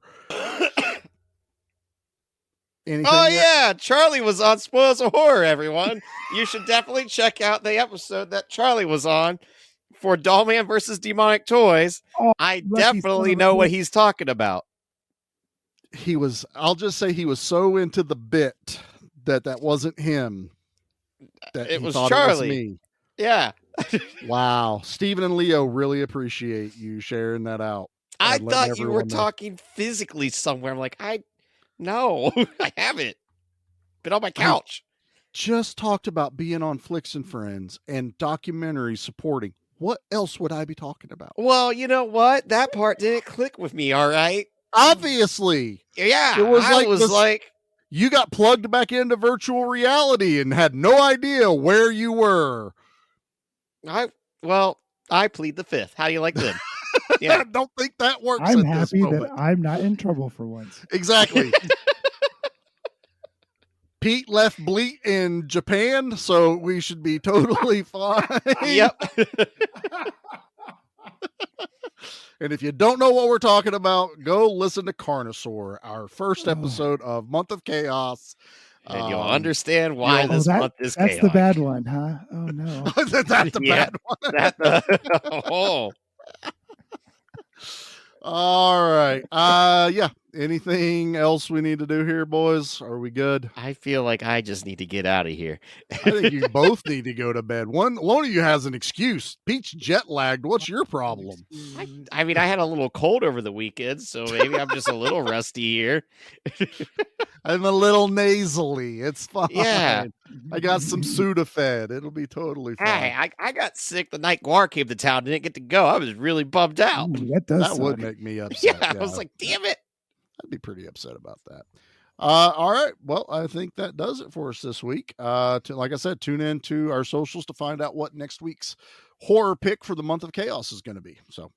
Yeah, Charlie was on Spoils of Horror, everyone. You should definitely check out the episode that Charlie was on for Dollman versus Demonic Toys. I definitely know what he's talking about. I'll just say he was so into the bit that wasn't him. That it was thought Charlie. It was me. Yeah. Wow. Stephen and Leo really appreciate you sharing that out. I thought you were talking physically somewhere. I'm like, no, I haven't. Been on my couch. Just talked about being on Flicks and Friends and documentary supporting. What else would I be talking about? Well, you know what? That part didn't click with me, all right? Obviously. Yeah. It was like you got plugged back into virtual reality and had no idea where you were. I plead the fifth. How do you like them? Yeah. I don't think that works. I'm happy that I'm not in trouble for once. Exactly. Pete left Bleat in Japan, so we should be totally fine. Yep. And if you don't know what we're talking about, go listen to Carnosaur, our first episode of Month of Chaos. And you'll understand why this month is chaos. That's the bad one, huh? Oh, no. That's the bad one. All right. Yeah. Anything else we need to do here, boys? Are we good? I feel like I just need to get out of here. I think you both need to go to bed. One of you has an excuse. Pete's jet lagged. What's your problem? I mean, I had a little cold over the weekend, so maybe I'm just a little rusty here. I'm a little nasally. It's fine. Yeah. I got some Sudafed. It'll be totally fine. Hey, I got sick the night Guar came to town. Didn't get to go. I was really bummed out. Ooh, that would make me upset. Yeah, I was like, damn it. I'd be pretty upset about that. All right. Well, I think that does it for us this week. Like I said, tune in to our socials to find out what next week's horror pick for the month of chaos is going to be. So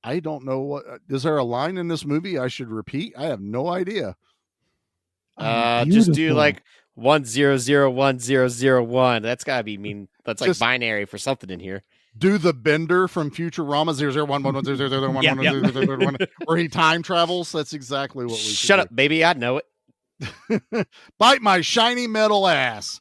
I don't know is there a line in this movie I should repeat? I have no idea. Just do like 1001001. That's gotta be mean. That's like binary for something in here. Do the Bender from Futurama 001110011 where he time travels. That's exactly what we Shut up, baby. I know it. Bite my shiny metal ass.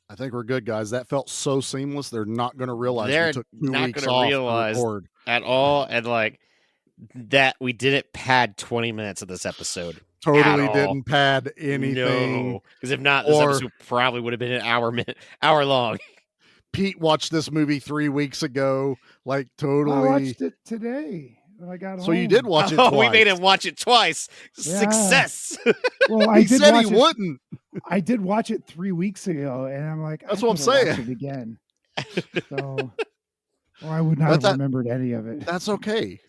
I think we're good, guys. That felt so seamless. They're not going to realize we took 2 weeks off to record at all, and like that we didn't pad 20 minutes of this episode. Totally didn't pad anything. Because if not, this episode probably would have been an hour long. Pete watched this movie 3 weeks ago. Like totally. I watched it today. When I got home. So you did watch it twice. We made him watch it twice. Yeah. Success. Well, I said he wouldn't. I did watch it 3 weeks ago, and I'm like, that's what I'm saying. Watch it again. So, I would not have remembered any of it. That's okay.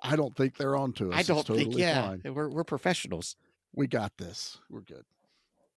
I don't think they're on to us. I don't think. Fine. We're professionals. We got this. We're good.